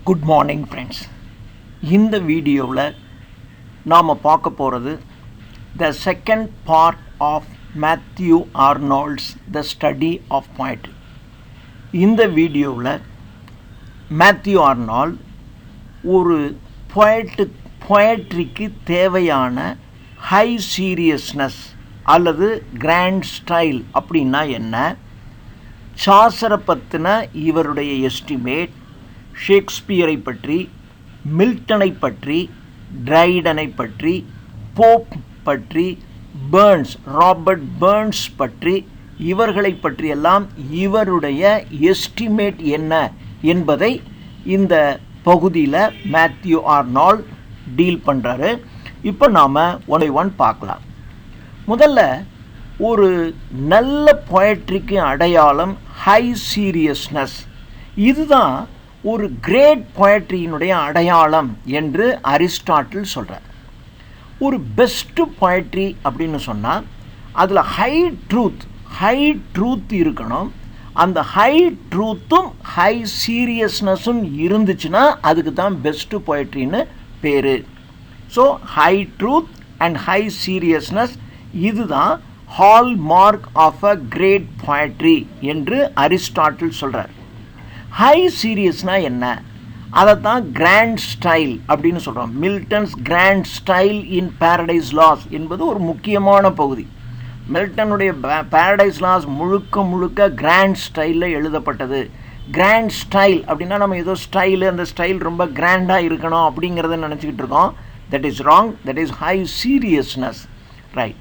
Good morning friends. இந்த வீடியோவில் நாம் பார்க்க போகிறது the second part of Matthew Arnold's the study of poetry. இந்த வீடியோவில் மேத்யூ ஆர்னால்ட் ஒரு poetryக்கு தேவையான ஹை சீரியஸ்னஸ் அல்லது கிராண்ட் ஸ்டைல் அப்படின்னா என்ன, சாசரை பற்றின இவருடைய எஸ்டிமேட், ஷேக்ஸ்பியரை பற்றி, மில்டனை பற்றி, ட்ரைடனை பற்றி, போப் பற்றி, பர்ன்ஸ், ராபர்ட் பர்ன்ஸ் பற்றி, இவர்களை பற்றியெல்லாம் இவருடைய எஸ்டிமேட் என்ன என்பதை இந்த பகுதியில் மேத்யூ ஆர்னால்ட் டீல் பண்ணுறாரு. இப்போ நாம் ஒன் பை ஒன் பார்க்கலாம். முதல்ல ஒரு நல்ல போயட்ரிக்கு அடையாளம் ஹை சீரியஸ்னஸ். இதுதான் ஒரு கிரேட் போயட்ரியினுடைய அடையாளம் என்று அரிஸ்டாட்டில் சொல்கிறார். ஒரு பெஸ்ட்டு போயட்ரி அப்படின்னு சொன்னால் அதில் ஹை ட்ரூத் இருக்கணும். அந்த ஹை ட்ரூத்தும் ஹை சீரியஸ்னஸும் இருந்துச்சுன்னா அதுக்கு தான் பெஸ்ட்டு போயட்ரின்னு பேர். So high truth and high seriousness இதுதான் hallmark of a great poetry என்று அரிஸ்டாட்டில் சொல்கிறார். ஹை சீரியஸ்னால் என்ன, அதை தான் கிராண்ட் ஸ்டைல் அப்படின்னு சொல்கிறோம். Milton's grand style in Paradise Lost என்பது ஒரு முக்கியமான பகுதி. மில்டனுடைய பேரடைஸ் லாஸ் முழுக்க கிராண்ட் ஸ்டைலில் எழுதப்பட்டது. கிராண்ட் ஸ்டைல் அப்படின்னா நம்ம ஏதோ ஸ்டைலு, அந்த ஸ்டைல் ரொம்ப கிராண்டாக இருக்கணும் அப்படிங்கிறத நினச்சிக்கிட்டு இருக்கோம். That is wrong. That is high seriousness. Right.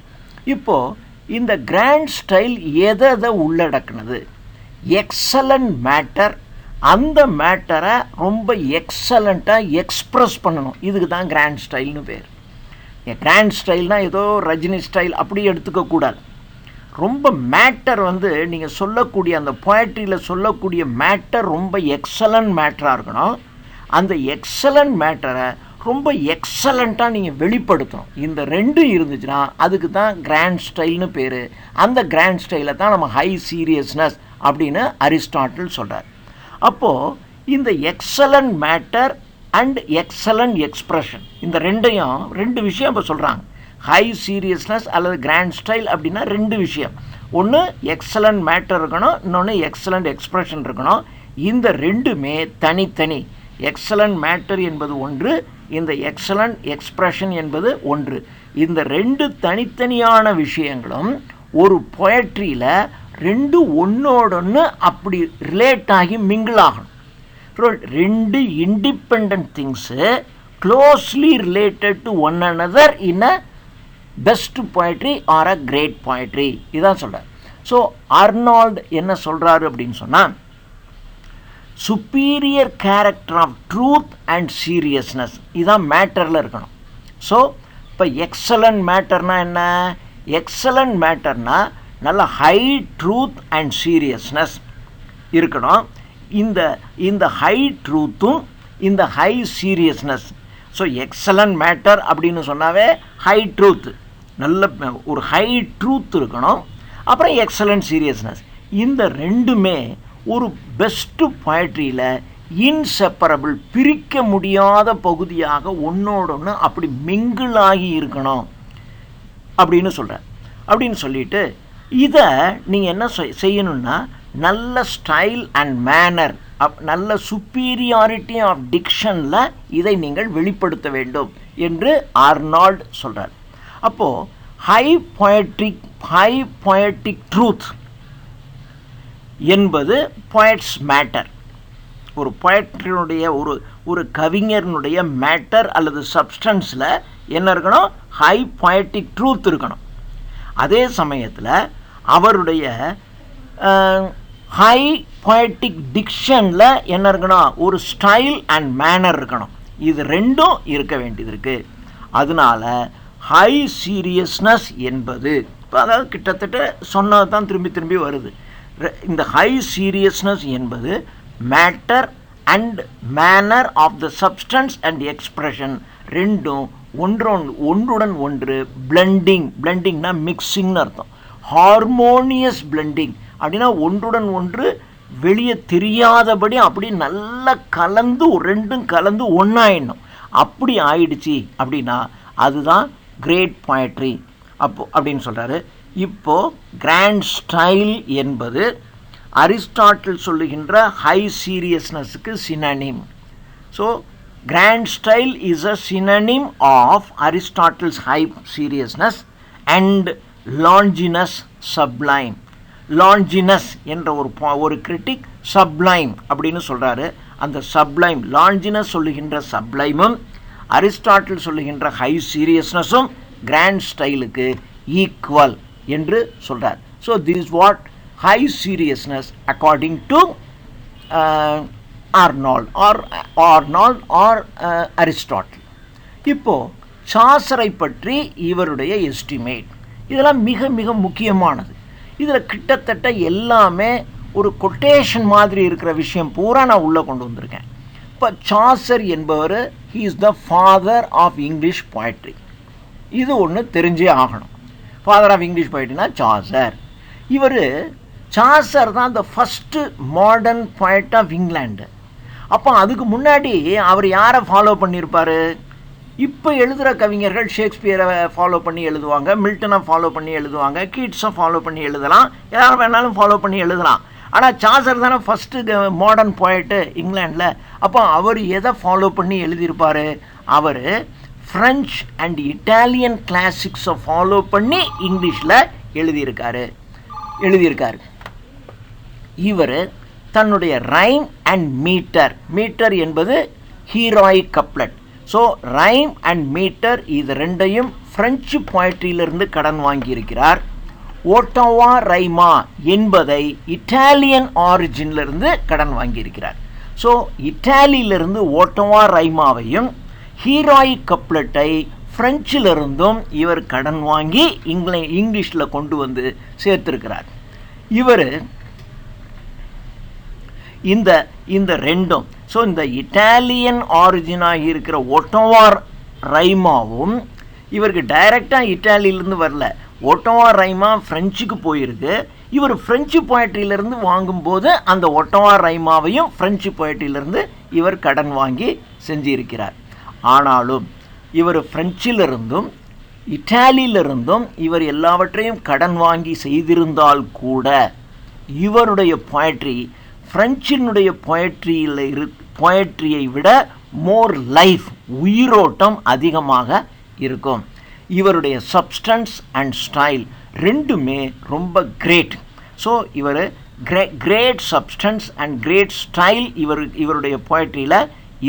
இப்போது இந்த கிராண்ட் ஸ்டைல் எதை உள்ளடக்குனது? Excellent matter. அந்த மேட்டரை ரொம்ப எக்ஸலண்ட்டாக எக்ஸ்ப்ரெஸ் பண்ணணும். இதுக்கு தான் கிராண்ட் ஸ்டைல்னு பேர். கிராண்ட் ஸ்டைல்னால் ஏதோ ரஜினி ஸ்டைல் அப்படி எடுத்துக்கக்கூடாது. ரொம்ப மேட்டர் நீங்கள் சொல்லக்கூடிய அந்த போயட்ரியில் சொல்லக்கூடிய மேட்டர் ரொம்ப எக்ஸலண்ட் மேட்டராக இருக்கணும். அந்த எக்ஸலண்ட் மேட்டரை ரொம்ப எக்ஸலண்ட்டாக நீங்கள் வெளிப்படுத்தணும். இந்த ரெண்டும் இருந்துச்சுன்னா அதுக்கு தான் கிராண்ட் ஸ்டைல்னு பேர். அந்த கிராண்ட் ஸ்டைலை தான் நம்ம ஹை சீரியஸ்னஸ் அப்படின்னு அரிஸ்டாட்டில் சொல்கிறார். அப்போது இந்த excellent matter and excellent expression இந்த ரெண்டு விஷயம் இப்போ சொல்கிறாங்க. ஹை சீரியஸ்னஸ் அல்லது கிராண்ட் ஸ்டைல் அப்படின்னா ரெண்டு விஷயம். ஒன்று எக்ஸலண்ட் மேட்டர் இருக்கணும், இன்னொன்று எக்ஸலண்ட் எக்ஸ்ப்ரெஷன் இருக்கணும். இந்த ரெண்டுமே தனித்தனி. எக்ஸலண்ட் மேட்டர் என்பது ஒன்று, இந்த எக்ஸலண்ட் எக்ஸ்ப்ரெஷன் என்பது ஒன்று. இந்த ரெண்டு தனித்தனியான விஷயங்களும் ஒரு போயட்ரியில் ரெண்டு ஒன்றோடொன்று அப்படி ரிலேட் ஆகி மிங்கிள் ஆகணும். ரெண்டு independent things closely related to one another in a best poetry or a great poetry. இதான் சொல்கிறார். ஸோ ஆர்னால்ட் என்ன சொல்கிறாரு அப்படின்னு சொன்னால், superior character of truth and seriousness இதான் மேட்டரில் இருக்கணும். ஸோ இப்போ எக்ஸலண்ட் மேட்டர்னால் என்ன? எக்ஸலண்ட் மேட்டர்னால் நல்ல ஹை ட்ரூத் அண்ட் சீரியஸ்னஸ் இருக்கணும். இந்த ஹை ட்ரூத்தும் இந்த high seriousness. So excellent matter அப்படின்னு சொன்னாவே ஹை ட்ரூத், நல்ல ஒரு ஹை ட்ரூத் இருக்கணும். அப்புறம் எக்ஸலண்ட் சீரியஸ்னஸ். இந்த ரெண்டுமே ஒரு பெஸ்ட்டு போயட்ரியில் இன்செப்பரபிள், பிரிக்க முடியாத பகுதியாக ஒன்றோடொன்று அப்படி மிங்கிள் ஆகி இருக்கணும் அப்படின்னு சொல்கிறேன். அப்படின்னு சொல்லிட்டு இதை நீங்கள் என்ன செய்யணுன்னா நல்ல ஸ்டைல் அண்ட் மேனர், நல்ல சுப்பீரியாரிட்டி ஆஃப் டிக்ஷனில் இதை நீங்கள் வெளிப்படுத்த வேண்டும் என்று ஆர்னால்ட் சொல்கிறார். அப்போது ஹை போயட்டிக் ட்ரூத் என்பது போயட்ஸ் மேட்டர். ஒரு போயட்ரினுடைய ஒரு கவிஞர்னுடைய மேட்டர் அல்லது சப்ஸ்டன்ஸில் என்ன இருக்கணும்? ஹை போயட்டிக் ட்ரூத் இருக்கணும். அதே சமயத்தில் அவருடைய ஹை போயட்டிக் டிக்ஷனில் என்ன இருக்கணும்? ஒரு ஸ்டைல் அண்ட் மேனர் இருக்கணும். இது ரெண்டும் இருக்க வேண்டியது இருக்குது. அதனால் ஹை சீரியஸ்னஸ் என்பது இப்போ அதாவது கிட்டத்தட்ட சொன்னது தான் திரும்பி வருது. இந்த ஹை சீரியஸ்னஸ் என்பது matter and manner of the substance and expression ரெண்டும் ஒன்றுடன் ஒன்று பிளெண்டிங்னா மிக்சிங்னு அர்த்தம். ஹார்மோனியஸ் பிளெண்டிங் அப்படின்னா ஒன்றுடன் ஒன்று வெளியே தெரியாதபடி அப்படி நல்லா கலந்து ரெண்டும் கலந்து ஒன்றாயிடணும். அப்படி ஆயிடுச்சு அப்படின்னா அதுதான் கிரேட் பொயட்ரி அப்படின்னு சொல்கிறாரு. இப்போது கிராண்ட் ஸ்டைல் என்பது அரிஸ்டாட்டில் சொல்லுகின்ற ஹை சீரியஸ்னஸுக்கு synonym. So grand style is a synonym of Aristotle's high seriousness and Longinus sublime. Longinus என்ற ஒரு கிரிட்டிக் சப்ளைம் அப்படின்னு சொல்கிறாரு. அந்த சப்ளைம், லான்ஜினஸ் சொல்லுகின்ற சப்ளைமும் அரிஸ்டாட்டில் சொல்லுகின்ற ஹை சீரியஸ்னஸும் கிராண்ட் ஸ்டைலுக்கு ஈக்குவல் என்று சொல்கிறார். So this is what high seriousness according to Arnold or Aristotle. இப்போது சாசரை பற்றி இவருடைய எஸ்டிமேட், இதெல்லாம் மிக மிக முக்கியமானது. இதில் கிட்டத்தட்ட எல்லாமே ஒரு கொட்டேஷன் மாதிரி இருக்கிற விஷயம் பூரா நான் உள்ளே கொண்டு வந்திருக்கேன். இப்போ சாசர் என்பவர் he is the father of English poetry. இது ஒன்று தெரிஞ்சே ஆகணும். ஃபாதர் ஆஃப் இங்கிலீஷ் பொயட்ரினா சாசர். சாசர் தான் the first modern poet of England. அப்போ அதுக்கு முன்னாடி அவர் யாரை ஃபாலோ பண்ணியிருப்பார்? இப்போ எழுதுகிற கவிஞர்கள் ஷேக்ஸ்பியரை ஃபாலோ பண்ணி எழுதுவாங்க, மில்டனை ஃபாலோ பண்ணி எழுதுவாங்க, கீட்ஸை ஃபாலோ பண்ணி எழுதலாம், யார் வேணாலும் ஃபாலோ பண்ணி எழுதலாம். ஆனால் சாசர் தானே ஃபஸ்ட்டு மாடர்ன் பொயட்டு இங்கிலாண்டில். அப்போ அவர் எதை ஃபாலோ பண்ணி எழுதியிருப்பார்? அவர் ஃப்ரெஞ்ச் அண்ட் இட்டாலியன் கிளாசிக்ஸை ஃபாலோ பண்ணி இங்கிலீஷில் எழுதியிருக்காரு. இவர் தன்னுடைய ரைம் அண்ட் மீட்டர் என்பது heroic couplet. So rhyme and meter இது ரெண்டையும் ஃப்ரெஞ்சு பொயட்ரியிலிருந்து கடன் வாங்கியிருக்கிறார். ஓட்டோவா ரைமா என்பதை இட்டாலியன் ஆரிஜினிலிருந்து கடன் வாங்கியிருக்கிறார். ஸோ இட்டாலியிலிருந்து ஓட்டோவா ரைமாவையும் ஹீரோயிக் கப்லெட்டை ஃப்ரெஞ்சிலிருந்தும் இவர் கடன் வாங்கி இங்கிலீஷில் கொண்டு வந்து சேர்த்திருக்கிறார். இவர் இந்த ரெண்டும், ஸோ இந்த இட்டாலியன் ஆரிஜினாக இருக்கிற ஓட்டோவா ரைமாவும் இவருக்கு டைரெக்டாக இட்டாலியிலேருந்து வரல. ஓட்டோவா ரைமா ஃப்ரெஞ்சுக்கு போயிருக்கு. இவர் ஃப்ரெஞ்சு பொயட்ரியிலேருந்து வாங்கும்போது அந்த ஓட்டோவா ரைமாவையும் ஃப்ரெஞ்சு பொயட்ரியிலேருந்து இவர் கடன் வாங்கி செஞ்சிருக்கிறார். ஆனாலும் இவர் ஃப்ரெஞ்சிலிருந்தும் இட்டாலியிலிருந்தும் இவர் எல்லாவற்றையும் கடன் வாங்கி செய்திருந்தால் கூட இவருடைய பொயட்ரி ஃப்ரெஞ்சினுடைய பொயட்ரியை விட மோர் லைஃப், உயிரோட்டம் அதிகமாக இருக்கும். இவருடைய சப்ஸ்டன்ஸ் அண்ட் ஸ்டைல் ரெண்டுமே ரொம்ப கிரேட். ஸோ இவர் great substance and great style இவருடைய பொயட்ரியில்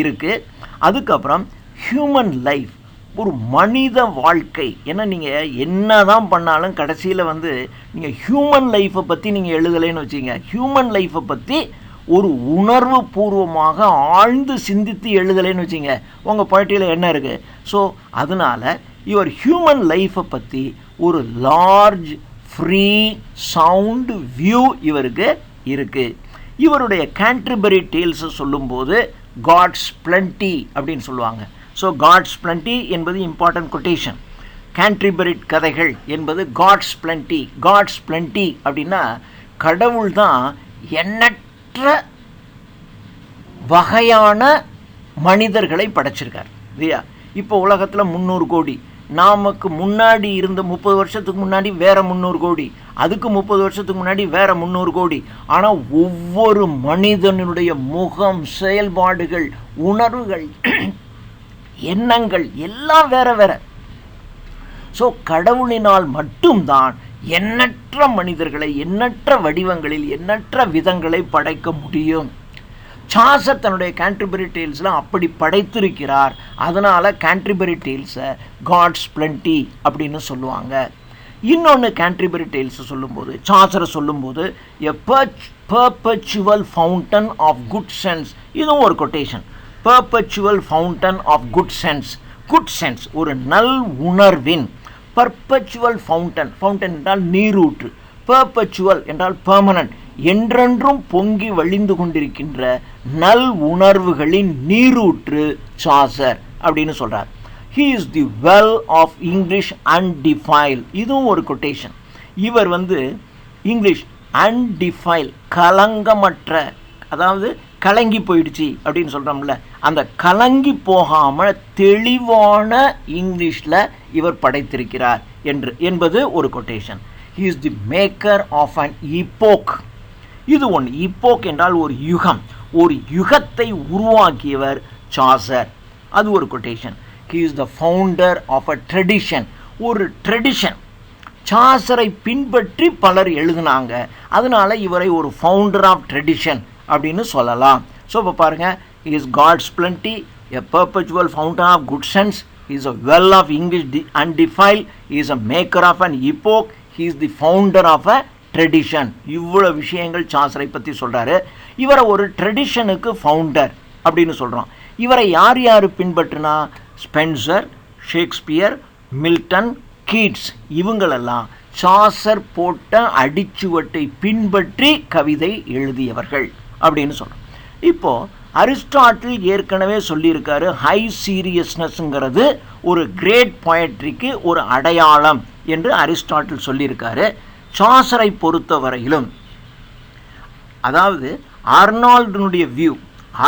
இருக்குது. அதுக்கப்புறம் ஹியூமன் லைஃப், ஒரு மனித வாழ்க்கை. ஏன்னா நீங்கள் என்ன தான் பண்ணாலும் கடைசியில் நீங்கள் ஹியூமன் லைஃப்பை பற்றி நீங்கள் எழுதலைன்னு வச்சுங்க, ஹியூமன் லைஃப்பை பற்றி ஒரு உணர்வு பூர்வமாக ஆழ்ந்து சிந்தித்து எழுதலைன்னு வச்சுங்க, உங்கள் பொயட்ரியில் என்ன இருக்குது? ஸோ அதனால் இவர் ஹியூமன் லைஃப்பை பற்றி ஒரு லார்ஜ் ஃப்ரீ சவுண்ட் வியூ இவருக்கு இருக்குது. இவருடைய கேன்டர்பரி டேல்ஸை சொல்லும்போது காட்ஸ் பிளண்டி அப்படின்னு சொல்லுவாங்க. ஸோ காட்ஸ் பிளண்டி என்பது இம்பார்ட்டன்ட் கொட்டேஷன். கேன்டர்பரி கதைகள் என்பது காட்ஸ் பிளண்டி அப்படின்னா கடவுள் தான் எண்ணற்ற வகையான மனிதர்களை படைச்சிருக்கார் இல்லையா? இப்போ உலகத்தில் 300 கோடி, நமக்கு முன்னாடி இருந்த 30 வருஷத்துக்கு முன்னாடி வேறு 300 கோடி, அதுக்கு 30 வருஷத்துக்கு முன்னாடி வேறு 300 கோடி. ஆனால் ஒவ்வொரு மனிதனுடைய முகம், செயல்பாடுகள், உணர்வுகள், எண்ணங்கள் எல்லாம் வேற வேற. ஸோ கடவுளினால் மட்டும்தான் எண்ணற்ற மனிதர்களை எண்ணற்ற வடிவங்களில் எண்ணற்ற விதங்களை படைக்க முடியும். சாசர் தன்னுடைய கேன்டர்பரி டேல்ஸில் அப்படி படைத்திருக்கிறார். அதனால் கேன்டர்பரி டேல்ஸை காட்ஸ் பிளண்டி அப்படின்னு சொல்லுவாங்க. இன்னொன்று கேன்டர்பரி டேல்ஸை சொல்லும்போது, சாசரை சொல்லும்போது a perpetual fountain of good sense, இதுவும் ஒரு quotation. Perpetual fountain of good sense ஒரு நல் உணர்வின். பர்பச்சுவல் ஃபவுண்டன் என்றால் நீரூற்று, பெர்பச்சுவல் என்றால் பெர்மனன்ட், என்றென்றும் பொங்கி வழிந்து கொண்டிருக்கின்ற நல் உணர்வுகளின் நீரூற்று சாசர் அப்படின்னு சொல்கிறார். He is the well of English undefiled, இதுவும் ஒரு கொட்டேஷன். இவர் இங்கிலீஷ் அன்டிஃபைல் கலங்கமற்ற, அதாவது கலங்கி போயிடுச்சு அப்படின்னு சொல்கிறோம்ல, அந்த கலங்கி போகாமல் தெளிவான இங்கிலீஷில் இவர் படைத்திருக்கிறார் என்பது ஒரு quotation. He is the maker of an epoch. இது ஒன்று. ஈப்போக் என்றால் ஒரு யுகம், ஒரு யுகத்தை உருவாக்கியவர் சாசர். அது ஒரு quotation. He is the founder of a tradition. ஒரு ட்ரெடிஷன், சாசரை பின்பற்றி பலர் எழுதினாங்க, அதனால இவரை ஒரு ஃபவுண்டர் ஆஃப் ட்ரெடிஷன் அப்படின்னு சொல்லலாம். ஸோ இப்போ பாருங்கள், is God's plenty, a perpetual fountain of good sense, is a well of English undefiled, is a maker of an epoch, he is the founder of a tradition. இவ்வளோ விஷயங்கள் சாசரை பற்றி சொல்கிறாரு. இவரை ஒரு ட்ரெடிஷனுக்கு ஃபவுண்டர் அப்படின்னு சொல்கிறோம். இவரை யார் யார் பின்பற்றினா? ஸ்பென்சர், ஷேக்ஸ்பியர், மில்டன், கீட்ஸ், இவங்களெல்லாம் சாசர் போட்ட அடிச்சுவட்டை பின்பற்றி கவிதை எழுதியவர்கள் அப்படின்னு சொல்கிறோம். இப்போது அரிஸ்டாட்டில் ஏற்கனவே சொல்லியிருக்காரு, ஹை சீரியஸ்னஸ்ங்கிறது ஒரு கிரேட் பொயட்ரிக்கு ஒரு அடையாளம் என்று அரிஸ்டாட்டில் சொல்லியிருக்காரு. சாசரை பொறுத்தவரையிலும், அதாவது ஆர்னால்டுனுடைய வியூ,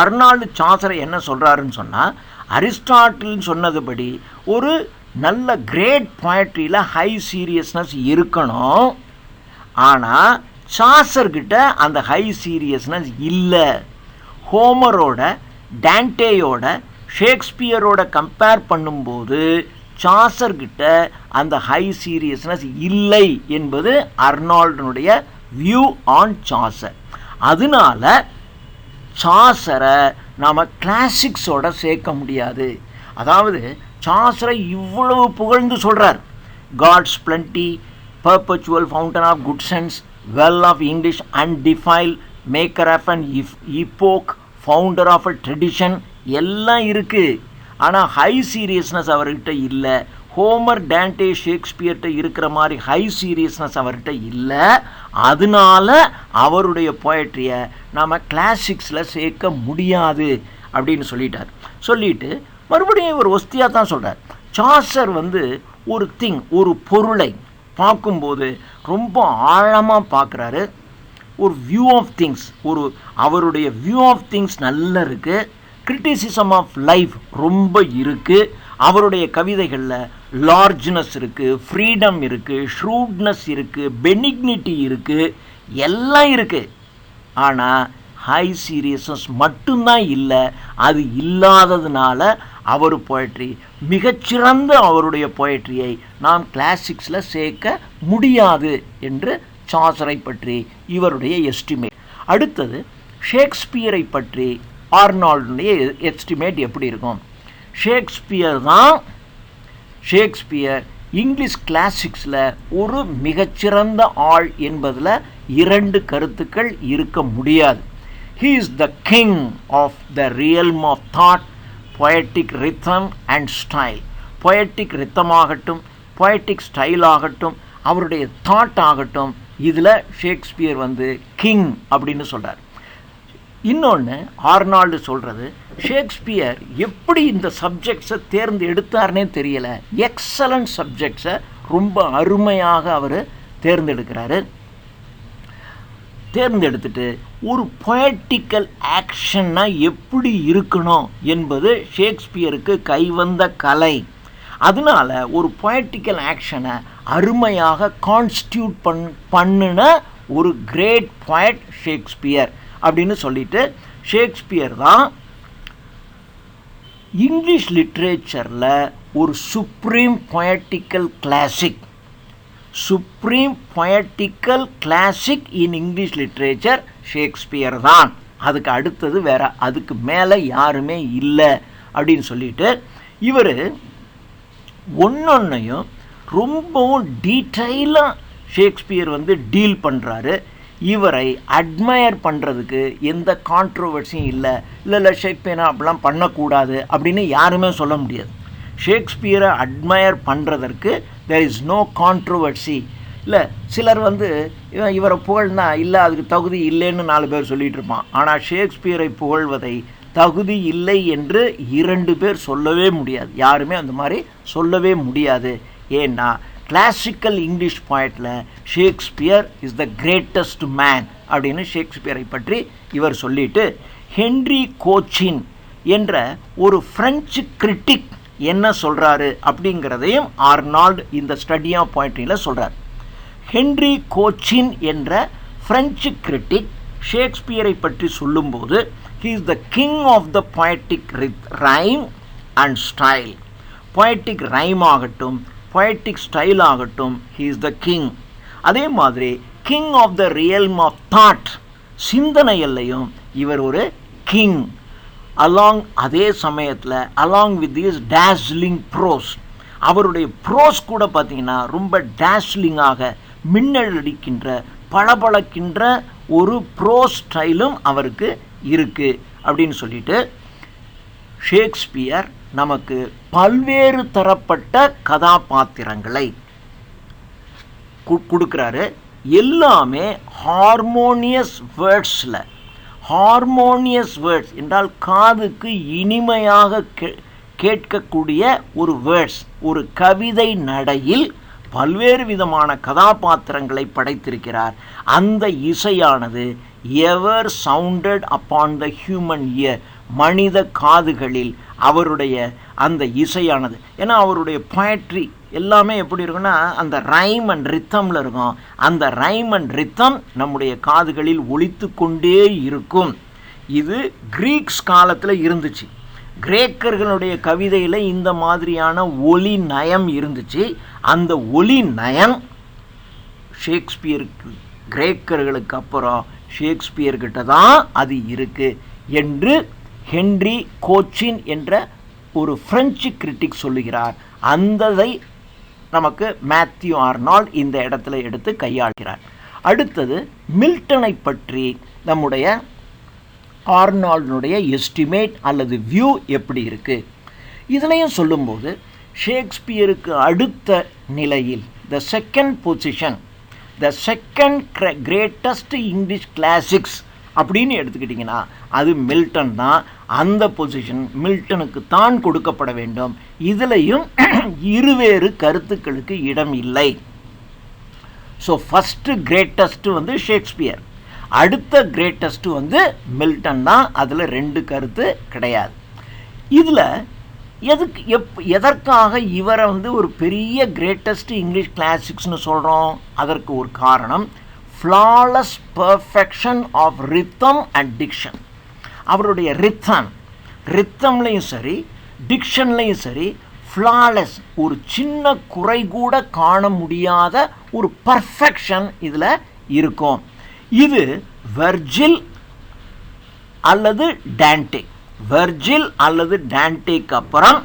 ஆர்னால்டு சாசரை என்ன சொல்கிறாருன்னு சொன்னால், அரிஸ்டாட்டில் சொன்னதுபடி ஒரு நல்ல கிரேட் பொயட்ரியில் ஹை சீரியஸ்னஸ் இருக்கணும், ஆனால் சாசர்கிட்ட அந்த ஹை சீரியஸ்னஸ் இல்லை. ஹோமரோட, டான்டேயோட, ஷேக்ஸ்பியரோட கம்பேர் பண்ணும்போது சாசர்கிட்ட அந்த ஹை சீரியஸ்னஸ் இல்லை என்பது அர்னால்டுனுடைய வியூ ஆன் சாசர். அதனால சாசரை நாம் கிளாசிக்ஸோட சேர்க்க முடியாது. அதாவது சாசரை இவ்வளவு புகழ்ந்து சொல்கிறார். God's plenty, perpetual fountain of good sense, well of English undefiled, maker of an epoch, founder of a tradition எல்லாம் இருக்குது. ஆனால் ஹை சீரியஸ்னஸ் அவர்கிட்ட இல்லை. ஹோமர், டான்டே, ஷேக்ஸ்பியர்கிட்ட இருக்கிற மாதிரி ஹை சீரியஸ்னஸ் அவர்கிட்ட இல்லை. அதனால அவருடைய போயட்ரியை நாம் கிளாசிக்ஸில் சேர்க்க முடியாது அப்படின்னு சொல்லிட்டார். சொல்லிட்டு மறுபடியும் இவர் ஒஸ்தியாக தான் சொல்கிறார். சாசர் ஒரு பொருளை பார்க்கும்போது ரொம்ப ஆழமாக பார்க்குறாரு. ஒரு வியூ ஆஃப் திங்ஸ், அவருடைய வியூ ஆஃப் திங்ஸ் நல்லா இருக்குது. கிரிட்டிசிசம் ஆஃப் லைஃப் ரொம்ப இருக்குது. அவருடைய கவிதைகளில் லார்ஜ்னஸ் இருக்குது, ஃப்ரீடம் இருக்குது, ஷ்ரூட்னஸ் இருக்குது, பெனிக்னிட்டி இருக்குது, எல்லாம் இருக்குது. ஆனால் ஹை சீரியஸ்னஸ் மட்டும்தான் இல்லை. அது இல்லாததுனால அவர் போயட்ரி, மிகச்சிறந்த அவருடைய போயட்ரியை நாம் கிளாசிக்ஸில் சேர்க்க முடியாது என்று சாசரை பற்றி இவருடைய எஸ்டிமேட். அடுத்தது ஷேக்ஸ்பியரை பற்றி ஆர்னால்டுடைய எஸ்டிமேட் எப்படி இருக்கும்? ஷேக்ஸ்பியர் இங்கிலீஷ் கிளாசிக்ஸில் ஒரு மிகச்சிறந்த ஆள் என்பதில் இரண்டு கருத்துக்கள் இருக்க முடியாது. He is the king of the realm of thought, poetic rhythm and style. Poetic rhythm ஆகட்டும், poetic style ஆகட்டும், அவருடைய தாட் ஆகட்டும், இதில் ஷேக்ஸ்பியர் கிங் அப்படின்னு சொல்கிறார். இன்னொன்று ஆர்னால்டு சொல்கிறது, ஷேக்ஸ்பியர் எப்படி இந்த சப்ஜெக்ட்ஸை தேர்ந்தெடுத்தார்னே தெரியலை. எக்ஸலண்ட் சப்ஜெக்ட்ஸை ரொம்ப அருமையாக அவர் தேர்ந்தெடுத்துட்டு ஒரு பொயட்டிக்கல் ஆக்ஷன்னா எப்படி இருக்கணும் என்பது ஷேக்ஸ்பியருக்கு கைவந்த கலை. அதனால ஒரு பொயட்டிக்கல் ஆக்ஷனை அருமையாக கான்ஸ்டியூட் பண்ணின ஒரு கிரேட் பொயட் ஷேக்ஸ்பியர் அப்படின்னு சொல்லிட்டு, ஷேக்ஸ்பியர் தான் இங்கிலீஷ் லிட்ரேச்சரில் ஒரு supreme poetical classic. Supreme poetical classic in English literature Shakespeare தான். அதுக்கு அடுத்தது அதுக்கு மேலே யாருமே இல்லை அப்படின்னு சொல்லிட்டு இவர் ஒன்னொன்னையும் ரொம்பவும் டீட்டெயிலாக ஷேக்ஸ்பியர் டீல் பண்ணுறாரு. இவரை அட்மயர் பண்ணுறதுக்கு எந்த கான்ட்ரோவர்சியும் இல்லை ஷேக்ஸ்பியரை அப்படிலாம் பண்ணக்கூடாது அப்படின்னு யாருமே சொல்ல முடியாது. ஷேக்ஸ்பியரை admire பண்ணுறதற்கு there is no controversy. இல்லை சிலர் இவரை புகழ்னா இல்லை அதுக்கு தகுதி இல்லைன்னு 4 பேர் சொல்லிகிட்டு இருப்பான். ஆனால் ஷேக்ஸ்பியரை புகழ்வதை தகுதி இல்லை என்று 2 பேர் சொல்லவே முடியாது. யாருமே அந்த மாதிரி சொல்லவே முடியாது. ஏன்னா கிளாசிக்கல் இங்கிலீஷ் பாயிண்டில் Shakespeare is the greatest man அப்படின்னு ஷேக்ஸ்பியரை பற்றி இவர் சொல்லிட்டு, ஹென்றி கோச்சின் என்ற ஒரு பிரெஞ்சு கிரிட்டிக் என்ன சொல்கிறாரு அப்படிங்கிறதையும் ஆர்னால்டு இந்த ஸ்டடி ஆஃப் பாயிண்ட்ரியில் சொல்கிறார். ஹென்றி கோச்சின் என்ற பிரெஞ்சு கிரிட்டிக் ஷேக்ஸ்பியரை பற்றி சொல்லும்போது, he is the king of the poetic rhyme and style. poetic rhyme ஆகட்டும், poetic style ஆகட்டும், he is the king. அதே மாதிரி king of the realm of thought, சிந்தனை எல்லையும் இவர் ஒரு king. அதே சமயத்தில் along with this dazzling prose, அவருடைய ப்ரோஸ் கூட பார்த்தீங்கன்னா ரொம்ப டேஸ்லிங்காக மின்னலடிக்கின்ற பளபளக்கின்ற ஒரு ப்ரோஸ் ஸ்டைலும் அவருக்கு இருக்கு அப்படின்னு சொல்லிட்டு, ஷேக்ஸ்பியர் நமக்கு பல்வேறு தரப்பட்ட கதாபாத்திரங்களை கொடுக்குறாரு. எல்லாமே ஹார்மோனியஸ் வேர்ட்ஸில். ஹார்மோனியஸ் வேர்ட்ஸ் என்றால் காதுக்கு இனிமையாக கேட்கக்கூடிய ஒரு வேர்ட்ஸ், ஒரு கவிதை நடையில் பல்வேறு விதமான கதாபாத்திரங்களை படைத்திருக்கிறார். அந்த இசையானது ever sounded upon the human ear, மனித காதுகளில் அவருடைய அந்த இசையானது. ஏன்னா அவருடைய போயட்ரி எல்லாமே எப்படி இருக்குன்னா அந்த ரைம் அண்ட் ரித்தமில் இருக்கும். அந்த ரைம் அண்ட் ரித்தம் நம்முடைய காதுகளில் ஒலித்து கொண்டே இருக்கும். இது கிரீக்ஸ் காலத்தில் இருந்துச்சு. கிரேக்கர்களுடைய கவிதையில் இந்த மாதிரியான ஒலி நயம் இருந்துச்சு. அந்த ஒலி நயம் ஷேக்ஸ்பியருக்கு, கிரேக்கர்களுக்கு அப்புறம் ஷேக்ஸ்பியர்கிட்ட தான் அது இருக்குது என்று ஹென்றி கோச்சின் என்ற ஒரு பிரெஞ்சு கிரிட்டிக் சொல்லுகிறார். அந்ததை நமக்கு மேத்யூ ஆர்னால்ட் இந்த இடத்துல எடுத்து கையாள்கிறார். அடுத்தது மில்டனை பற்றி நம்முடைய ஆர்னால்டுடைய எஸ்டிமேட் அல்லது வியூ எப்படி இருக்குது இதனையும் சொல்லும்போது, ஷேக்ஸ்பியருக்கு அடுத்த நிலையில் the second position, the second greatest English classics அப்படின்னு எடுத்துக்கிட்டிங்கன்னா அது மில்டன் தான். அந்த பொசிஷன் மில்டனுக்கு தான் கொடுக்கப்பட வேண்டும். இதுலேயும் இருவேறு கருத்துக்களுக்கு இடம் இல்லை. ஸோ ஃபஸ்ட்டு கிரேட்டஸ்ட்டு ஷேக்ஸ்பியர், அடுத்த கிரேட்டஸ்ட்டு மில்டன் தான். அதில் ரெண்டு கருத்து கிடையாது. இதில் எதற்காக இவரை ஒரு பெரிய கிரேட்டஸ்ட் இங்கிலீஷ் கிளாசிக்ஸ்னு சொல்கிறோம்? அதற்கு ஒரு காரணம், flawless perfection of rhythm and diction. அவருடைய ரித்தம்லையும் சரி டிக்ஷன்லையும் சரி ஃப்ளாலஸ், ஒரு சின்ன குறை கூட காண முடியாத ஒரு பர்ஃபெக்ஷன் இதில் இருக்கும். இது வெர்ஜில் அல்லது டான்டே, வெர்ஜில் அல்லது டான்டேக்கு அப்புறம்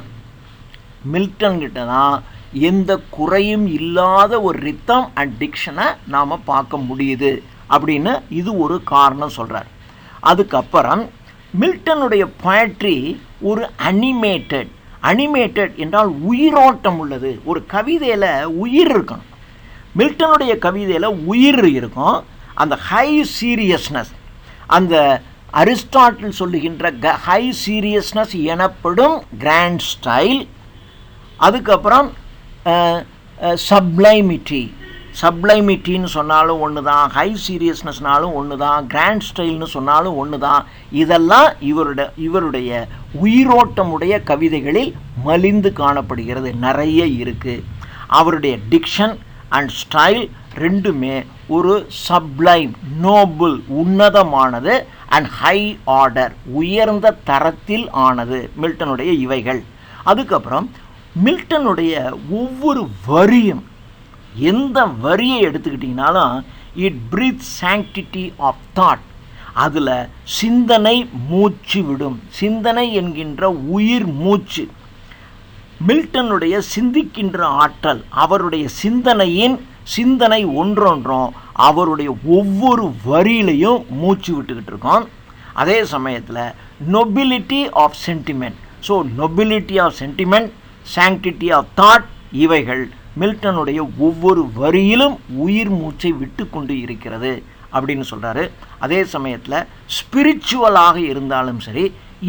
மில்டன் கிட்ட தான் எந்த குறையும் இல்லாத ஒரு ரித்தம் அண்ட் டிக்ஷனை நாம் பார்க்க முடியுது அப்படின்னு இது ஒரு காரணம் சொல்கிறார். அதுக்கப்புறம் மில்டனுடைய போயட்ரி ஒரு அனிமேட்டட் என்றால் உயிரோட்டம் உள்ளது. ஒரு கவிதையில் உயிர் இருக்கும். மில்டனுடைய கவிதையில் உயிர் இருக்கும். அந்த ஹை சீரியஸ்னஸ், அந்த அரிஸ்டாட்டில் சொல்லுகின்ற ஹை சீரியஸ்னஸ் எனப்படும் கிராண்ட் ஸ்டைல். அதுக்கப்புறம் சப்ளைமிட்டின்னு சொன்னாலும் ஒன்று தான், ஹை சீரியஸ்னஸ்னாலும் ஒன்று தான், கிராண்ட் ஸ்டைல்னு சொன்னாலும் ஒன்று தான். இதெல்லாம் இவருடைய உயிரோட்டமுடைய கவிதைகளில் மலிந்து காணப்படுகிறது, நிறைய இருக்குது. அவருடைய டிக்ஷன் அண்ட் ஸ்டைல் ரெண்டுமே ஒரு சப்ளைம், நோபல், உன்னதமானது, அண்ட் ஹை ஆர்டர், உயர்ந்த தரத்தில் ஆனது மில்டனுடைய இவைகள். அதுக்கப்புறம் மில்டனுடைய ஒவ்வொரு வரியும், எந்த வரியை எடுத்துக்கிட்டிங்கனாலும் it breathe sanctity of thought. அதில் சிந்தனை மூச்சு விடும். சிந்தனை என்கின்ற உயிர் மூச்சு. மில்டனுடைய சிந்திக்கின்ற ஆற்றல், அவருடைய சிந்தனை ஒன்றொன்றும் அவருடைய ஒவ்வொரு வரியிலையும் மூச்சு விட்டுக்கிட்டு இருக்கோம். அதே சமயத்தில் nobility of sentiment, so nobility of sentiment, sanctity of thought, இவைகள் மில்டனுடைய ஒவ்வொரு வரியிலும் உயிர் மூச்சை விட்டு கொண்டு இருக்கிறது அப்படின்னு சொல்கிறாரு. அதே சமயத்தில் ஸ்பிரிச்சுவலாக இருந்தாலும் சரி,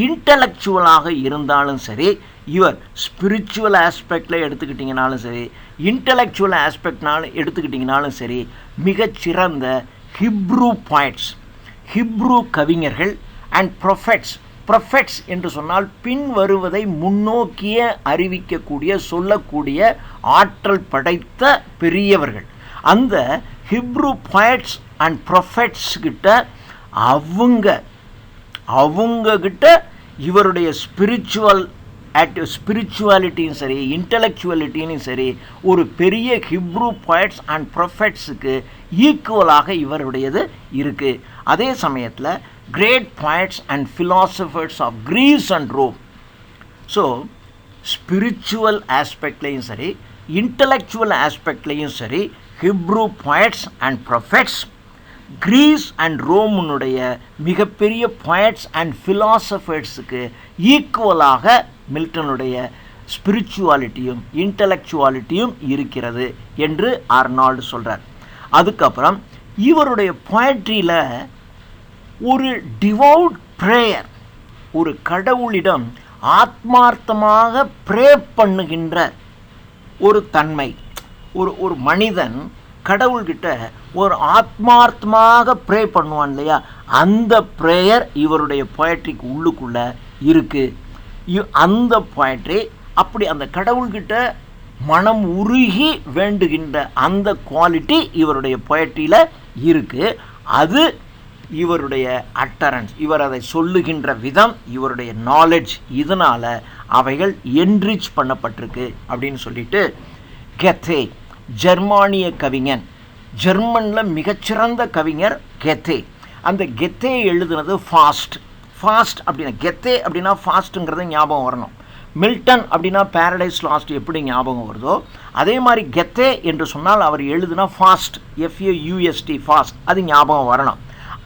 இன்டலெக்சுவலாக இருந்தாலும் சரி, இவர் ஸ்பிரிச்சுவல் ஆஸ்பெக்டில் எடுத்துக்கிட்டிங்கனாலும் சரி, இன்டலெக்சுவல் ஆஸ்பெக்ட்னாலும் எடுத்துக்கிட்டிங்கனாலும் சரி, மிகச்சிறந்த ஹிப்ரூ பாய்ட்ஸ், ஹிப்ரூ கவிஞர்கள் அண்ட் ப்ரொஃபெட்ஸ் என்று சொன்னால் பின் வருவதை முன்னோக்கிய அறிவிக்கக்கூடிய, சொல்லக்கூடிய ஆற்றல் படைத்த பெரியவர்கள். அந்த ஹிப்ரூ பாய்ட்ஸ் அண்ட் ப்ரொஃபெட்ஸ் கிட்ட அவங்க கிட்ட இவருடைய ஸ்பிரிச்சுவாலிட்டியும் சரி, இன்டலெக்சுவலிட்டியும் சரி, ஒரு பெரிய ஹிப்ரூ பாய்ட்ஸ் அண்ட் ப்ரொஃபெட்ஸுக்கு ஈக்குவலாக இவருடையது இருக்குது. அதே சமயத்தில் great poets and philosophers of Greece and Rome. So spiritual ஆஸ்பெக்ட்லேயும் சரி, இன்டலெக்சுவல் ஆஸ்பெக்ட்லேயும் சரி, Hebrew poets and prophets, Greece and ரோமுனுடைய மிகப்பெரிய பாய்ட்ஸ் அண்ட் ஃபிலாசபர்ஸுக்கு ஈக்குவலாக மில்டனுடைய ஸ்பிரிச்சுவாலிட்டியும் இன்டலெக்சுவாலிட்டியும் இருக்கிறது என்று ஆர்னால்டு சொல்கிறார். அதுக்கப்புறம் இவருடைய போயட்ரியில் ஒரு டிவோட் ப்ரேயர், ஒரு கடவுளிடம் ஆத்மார்த்தமாக ப்ரே பண்ணுகின்ற ஒரு தன்மை. ஒரு மனிதன் கடவுள்கிட்ட ஒரு ஆத்மார்த்தமாக ப்ரே பண்ணுவான் இல்லையா, அந்த ப்ரேயர் இவருடைய போயட்ரிக்கு உள்ளுக்குள்ளே இருக்குது. அந்த போயட்ரி அப்படி அந்த கடவுள்கிட்ட மனம் உருகி வேண்டுகின்ற அந்த குவாலிட்டி இவருடைய போயட்ரியில் இருக்குது. அது இவருடைய அட்டரன்ஸ், இவர் அதை சொல்லுகின்ற விதம், இவருடைய நாலேஜ், இதனால் அவைகள் என்ரிச் பண்ணப்பட்டிருக்கு அப்படின்னு சொல்லிட்டு கெத்தே, ஜெர்மானிய கவிஞன், ஜெர்மனில் மிகச்சிறந்த கவிஞர் கெத்தே. அந்த கெத்தே எழுதுனது ஃபாஸ்ட் அப்படின்னா, கெத்தே அப்படின்னா ஃபாஸ்ட்டுங்கிறது ஞாபகம் வரணும். மில்டன் அப்படின்னா பேரடைஸ் லாஸ்ட் எப்படி ஞாபகம் வருதோ, அதே மாதிரி கெத்தே என்று சொன்னால் அவர் எழுதுனா ஃபாஸ்ட், FAUST ஃபாஸ்ட், அது ஞாபகம் வரணும்.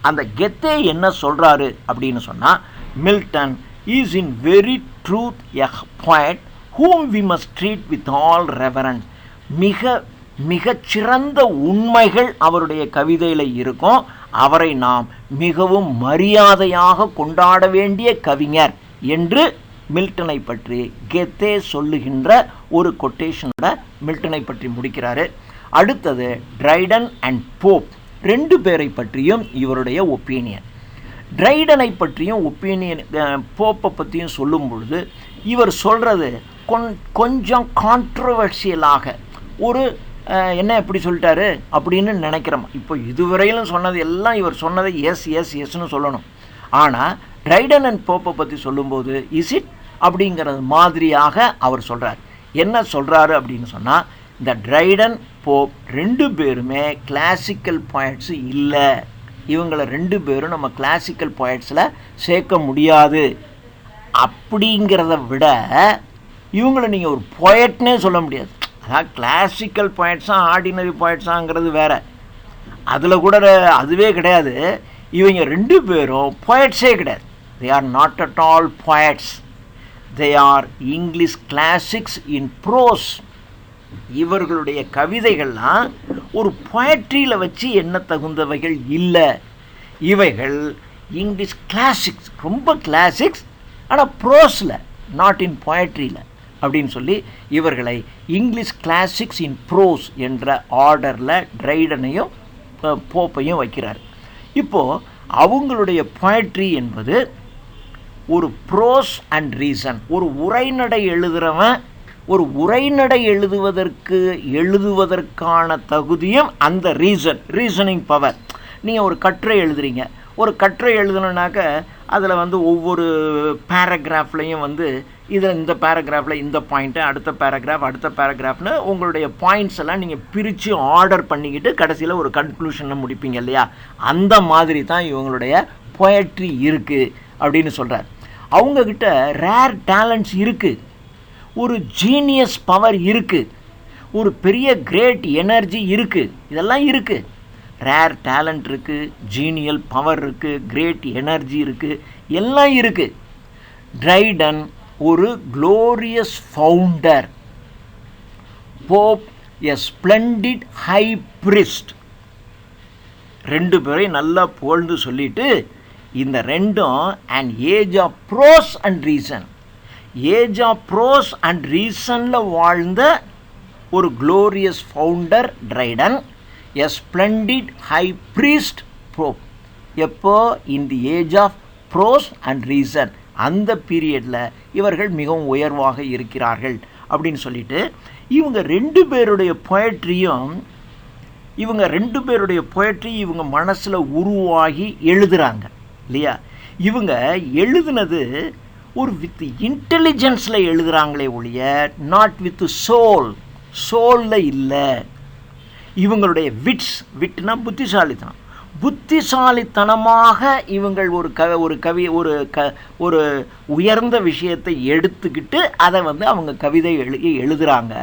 அந்த கெத்தே என்ன சொல்கிறாரு அப்படின்னு சொன்னால், Milton is in very truth a poet whom we must treat with all reverence. மிகச்சிறந்த உண்மைகள் அவருடைய கவிதையில் இருக்கும். அவரை நாம் மிகவும் மரியாதையாக கொண்டாட வேண்டிய கவிஞர் என்று மில்டனை பற்றி கெத்தே சொல்லுகின்ற ஒரு கொட்டேஷனோட மில்டனை பற்றி முடிக்கிறாரு. அடுத்தது ட்ரைடன் அண்ட் போப், ரெண்டு பேரை பற்றியும் இவருடைய ஒப்பீனியன். ட்ரைடனை பற்றியும் ஒப்பீனியன், போப்பை பற்றியும் சொல்லும் பொழுது இவர் சொல்கிறது கொஞ்சம் கான்ட்ரவர்ஷியலாக, ஒரு என்ன எப்படி சொல்லிட்டாரு அப்படின்னு நினைக்கிறோம். இப்போ இதுவரையிலும் சொன்னது எல்லாம் இவர் சொன்னதை எஸ்னு சொல்லணும். ஆனால் ட்ரைடன் அண்ட் போப்பை பற்றி சொல்லும்போது இஸ் இட் அப்படிங்கிறது மாதிரியாக அவர் சொல்கிறார். என்ன சொல்கிறாரு அப்படின்னு சொன்னால், இந்த ட்ரைடன் போப் ரெண்டு பேருமே கிளாசிக்கல் பாய்ட்ஸு இல்லை, இவங்களை ரெண்டு பேரும் நம்ம கிளாசிக்கல் பாய்ட்ஸில் சேர்க்க முடியாது. அப்படிங்கிறத விட இவங்களை நீங்கள் ஒரு போயட்னே சொல்ல முடியாது. அதான் கிளாசிக்கல் பாய்ட்ஸாக ஆர்டினரி பாய்ட்ஸாங்கிறது வேறு, அதில் கூட அதுவே கிடையாது. இவங்க ரெண்டு பேரும் போயட்ஸே கிடையாது. They are not at all poets, they are English classics in prose. இவர்களுடைய கவிதைகள்லாம் ஒரு போயட்ரியில் வச்சு என்ன தகுந்தவைகள் இல்லை. இவைகள் இங்கிலீஷ் கிளாசிக்ஸ், ரொம்ப கிளாசிக்ஸ், ஆனால் ப்ரோஸில், நாட் இன் போயட்ரியில் அப்படின்னு சொல்லி இவர்களை இங்கிலீஷ் கிளாசிக்ஸ் இன் ப்ரோஸ் என்ற ஆர்டரில் ட்ரைடனையும் போப்பையும் வைக்கிறார். இப்போது அவங்களுடைய போயட்ரி என்பது ஒரு ப்ரோஸ் அண்ட் ரீசன். ஒரு உரைநடை எழுதுகிறவன் ஒரு உரைநடை எழுதுவதற்கான தகுதியும் அந்த ரீசனிங் பவர். நீங்கள் ஒரு கட்டுரை எழுதுறீங்க, ஒரு கட்டுரை எழுதணுன்னாக்க அதில் வந்து ஒவ்வொரு பேராகிராஃப்லையும் வந்து இதில் இந்த பேராகிராஃபில் இந்த பாயிண்ட்டு, அடுத்த பேராகிராஃப்னு உங்களுடைய பாயிண்ட்ஸ் எல்லாம் நீங்கள் பிரித்து ஆர்டர் பண்ணிக்கிட்டு கடைசியில் ஒரு கன்க்ளூஷனில் முடிப்பீங்க இல்லையா, அந்த மாதிரி தான் இவங்களுடைய போயட்ரி இருக்குது அப்படின்னு சொல்கிறார். அவங்கக்கிட்ட ரேர் டேலண்ட்ஸ் இருக்குது, ஒரு ஜீனியஸ் பவர் இருக்குது, ஒரு பெரிய கிரேட் எனர்ஜி இருக்குது, இதெல்லாம் இருக்குது. ரேர் டேலண்ட் இருக்குது, ஜீனியல் பவர் இருக்குது, கிரேட் எனர்ஜி இருக்குது, எல்லாம் இருக்குது. ட்ரைடன் ஒரு glorious founder, Pope a splendid high priest. ரெண்டு பேரையும் நல்லா புகழ்ந்து சொல்லிட்டு இந்த ரெண்டும் and age of prose and reason. Age of prose and ரீசனில் வாழ்ந்த ஒரு glorious founder Dryden, a splendid high priest Pope. எப்போ? In the age of prose and reason, அந்த பீரியடில் இவர்கள் மிகவும் உயர்வாக இருக்கிறார்கள் அப்படின்னு சொல்லிட்டு இவங்க ரெண்டு பேருடைய பொயட்ரியும் இவங்க மனசில் உருவாகி எழுதுகிறாங்க இல்லையா? இவங்க எழுதுனது ஒரு வித் இன்டெலிஜென்ஸில் எழுதுகிறாங்களே ஒழிய நாட் வித் சோலில் இல்லை. இவங்களுடைய விட்னா புத்திசாலித்தனமாக இவங்கள் ஒரு உயர்ந்த விஷயத்தை எடுத்துக்கிட்டு அதை அவங்க கவிதை எழுதுகிறாங்க.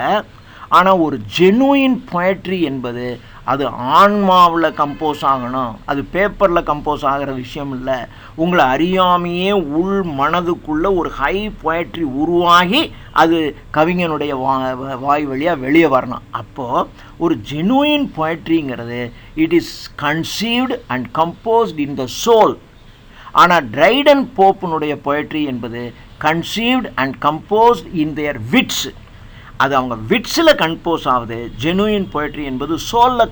ஆனால் ஒரு ஜெனுயின் பொயட்ரி என்பது அது ஆன்மாவில் கம்போஸ் ஆகணும், அது பேப்பரில் கம்போஸ் ஆகிற விஷயம் இல்லை. உங்களை அறியாமையே உள் மனதுக்குள்ளே ஒரு ஹை பொயட்ரி உருவாகி அது கவிஞனுடைய வாய் வழியாக வெளியே வரணும். அப்போது ஒரு ஜெனுயின் பொயட்ரிங்கிறது it is conceived and composed in the soul. ஆனால் ட்ரைடன் போப்பினுடைய பொயட்ரி என்பது conceived and composed in their wits. அது அவங்க விட்ஸில் கம்போஸ் ஆகுது. ஜெனுயின் பொயட்ரி என்பது சோலில்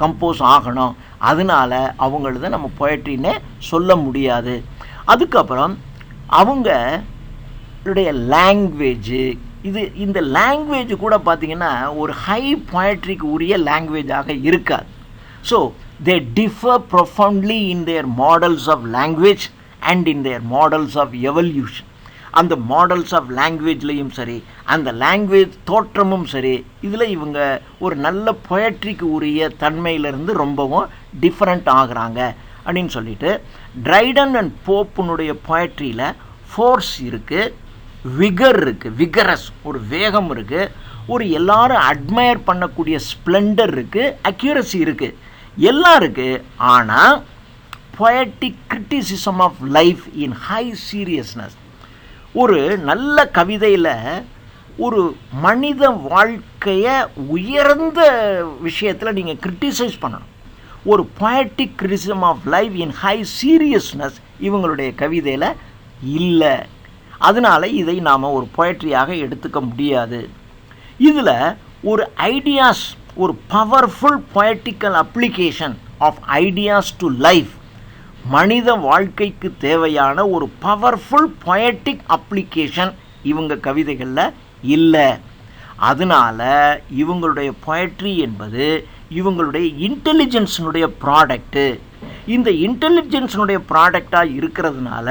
கம்போஸ் ஆகணும். அதனால் அவங்களது நம்ம பொயட்ரின்னே சொல்ல முடியாது. அதுக்கப்புறம் அவங்களுடைய லாங்குவேஜு, இந்த லாங்குவேஜ் கூட பார்த்திங்கன்னா ஒரு ஹை பொயட்ரிக்கு உரிய லாங்குவேஜாக இருக்காது. So they differ profoundly in their models of language and in their models of evolution. அந்த மாடல்ஸ் ஆஃப் லாங்குவேஜ்லேயும் சரி, அந்த லாங்குவேஜ் தோற்றமும் சரி, இதில் இவங்க ஒரு நல்ல பொயட்ரிக்கு உரிய தன்மையிலிருந்து ரொம்பவும் டிஃப்ரெண்ட் ஆகுறாங்க அப்படின்னு சொல்லிட்டு ட்ரைடன் அண்ட் போப்புனுடைய பொயட்ரியில் ஃபோர்ஸ் இருக்குது, விகர் இருக்குது, விகரஸ் ஒரு வேகம் இருக்குது, ஒரு எல்லாரும் அட்மையர் பண்ணக்கூடிய ஸ்ப்ளெண்டர் இருக்குது, அக்யூரசி இருக்குது, எல்லாம் இருக்குது. ஆனால் poetic criticism of life in high seriousness. ஒரு நல்ல கவிதையில் ஒரு மனித வாழ்க்கையை உயர்ந்த விஷயத்தில் நீங்கள் கிரிட்டிசைஸ் பண்ணணும். ஒரு poetic criticism of life in high seriousness இவங்களுடைய கவிதையில் இல்லை. அதனால் இதை நாம் ஒரு பொயட்ரியாக எடுத்துக்க முடியாது. இதில் ஒரு ஐடியாஸ், ஒரு powerful poetical application of ideas to life, மனித வாழ்க்கைக்கு தேவையான ஒரு பவர்ஃபுல் பொயட்டிக் அப்ளிகேஷன் இவங்க கவிதைகளில் இல்லை. அதனால் இவங்களுடைய பொயட்ரி என்பது இவங்களுடைய இன்டெலிஜென்ஸினுடைய ப்ராடக்ட்டு. இந்த இன்டெலிஜென்ஸினுடைய ப்ராடக்டாக இருக்கிறதுனால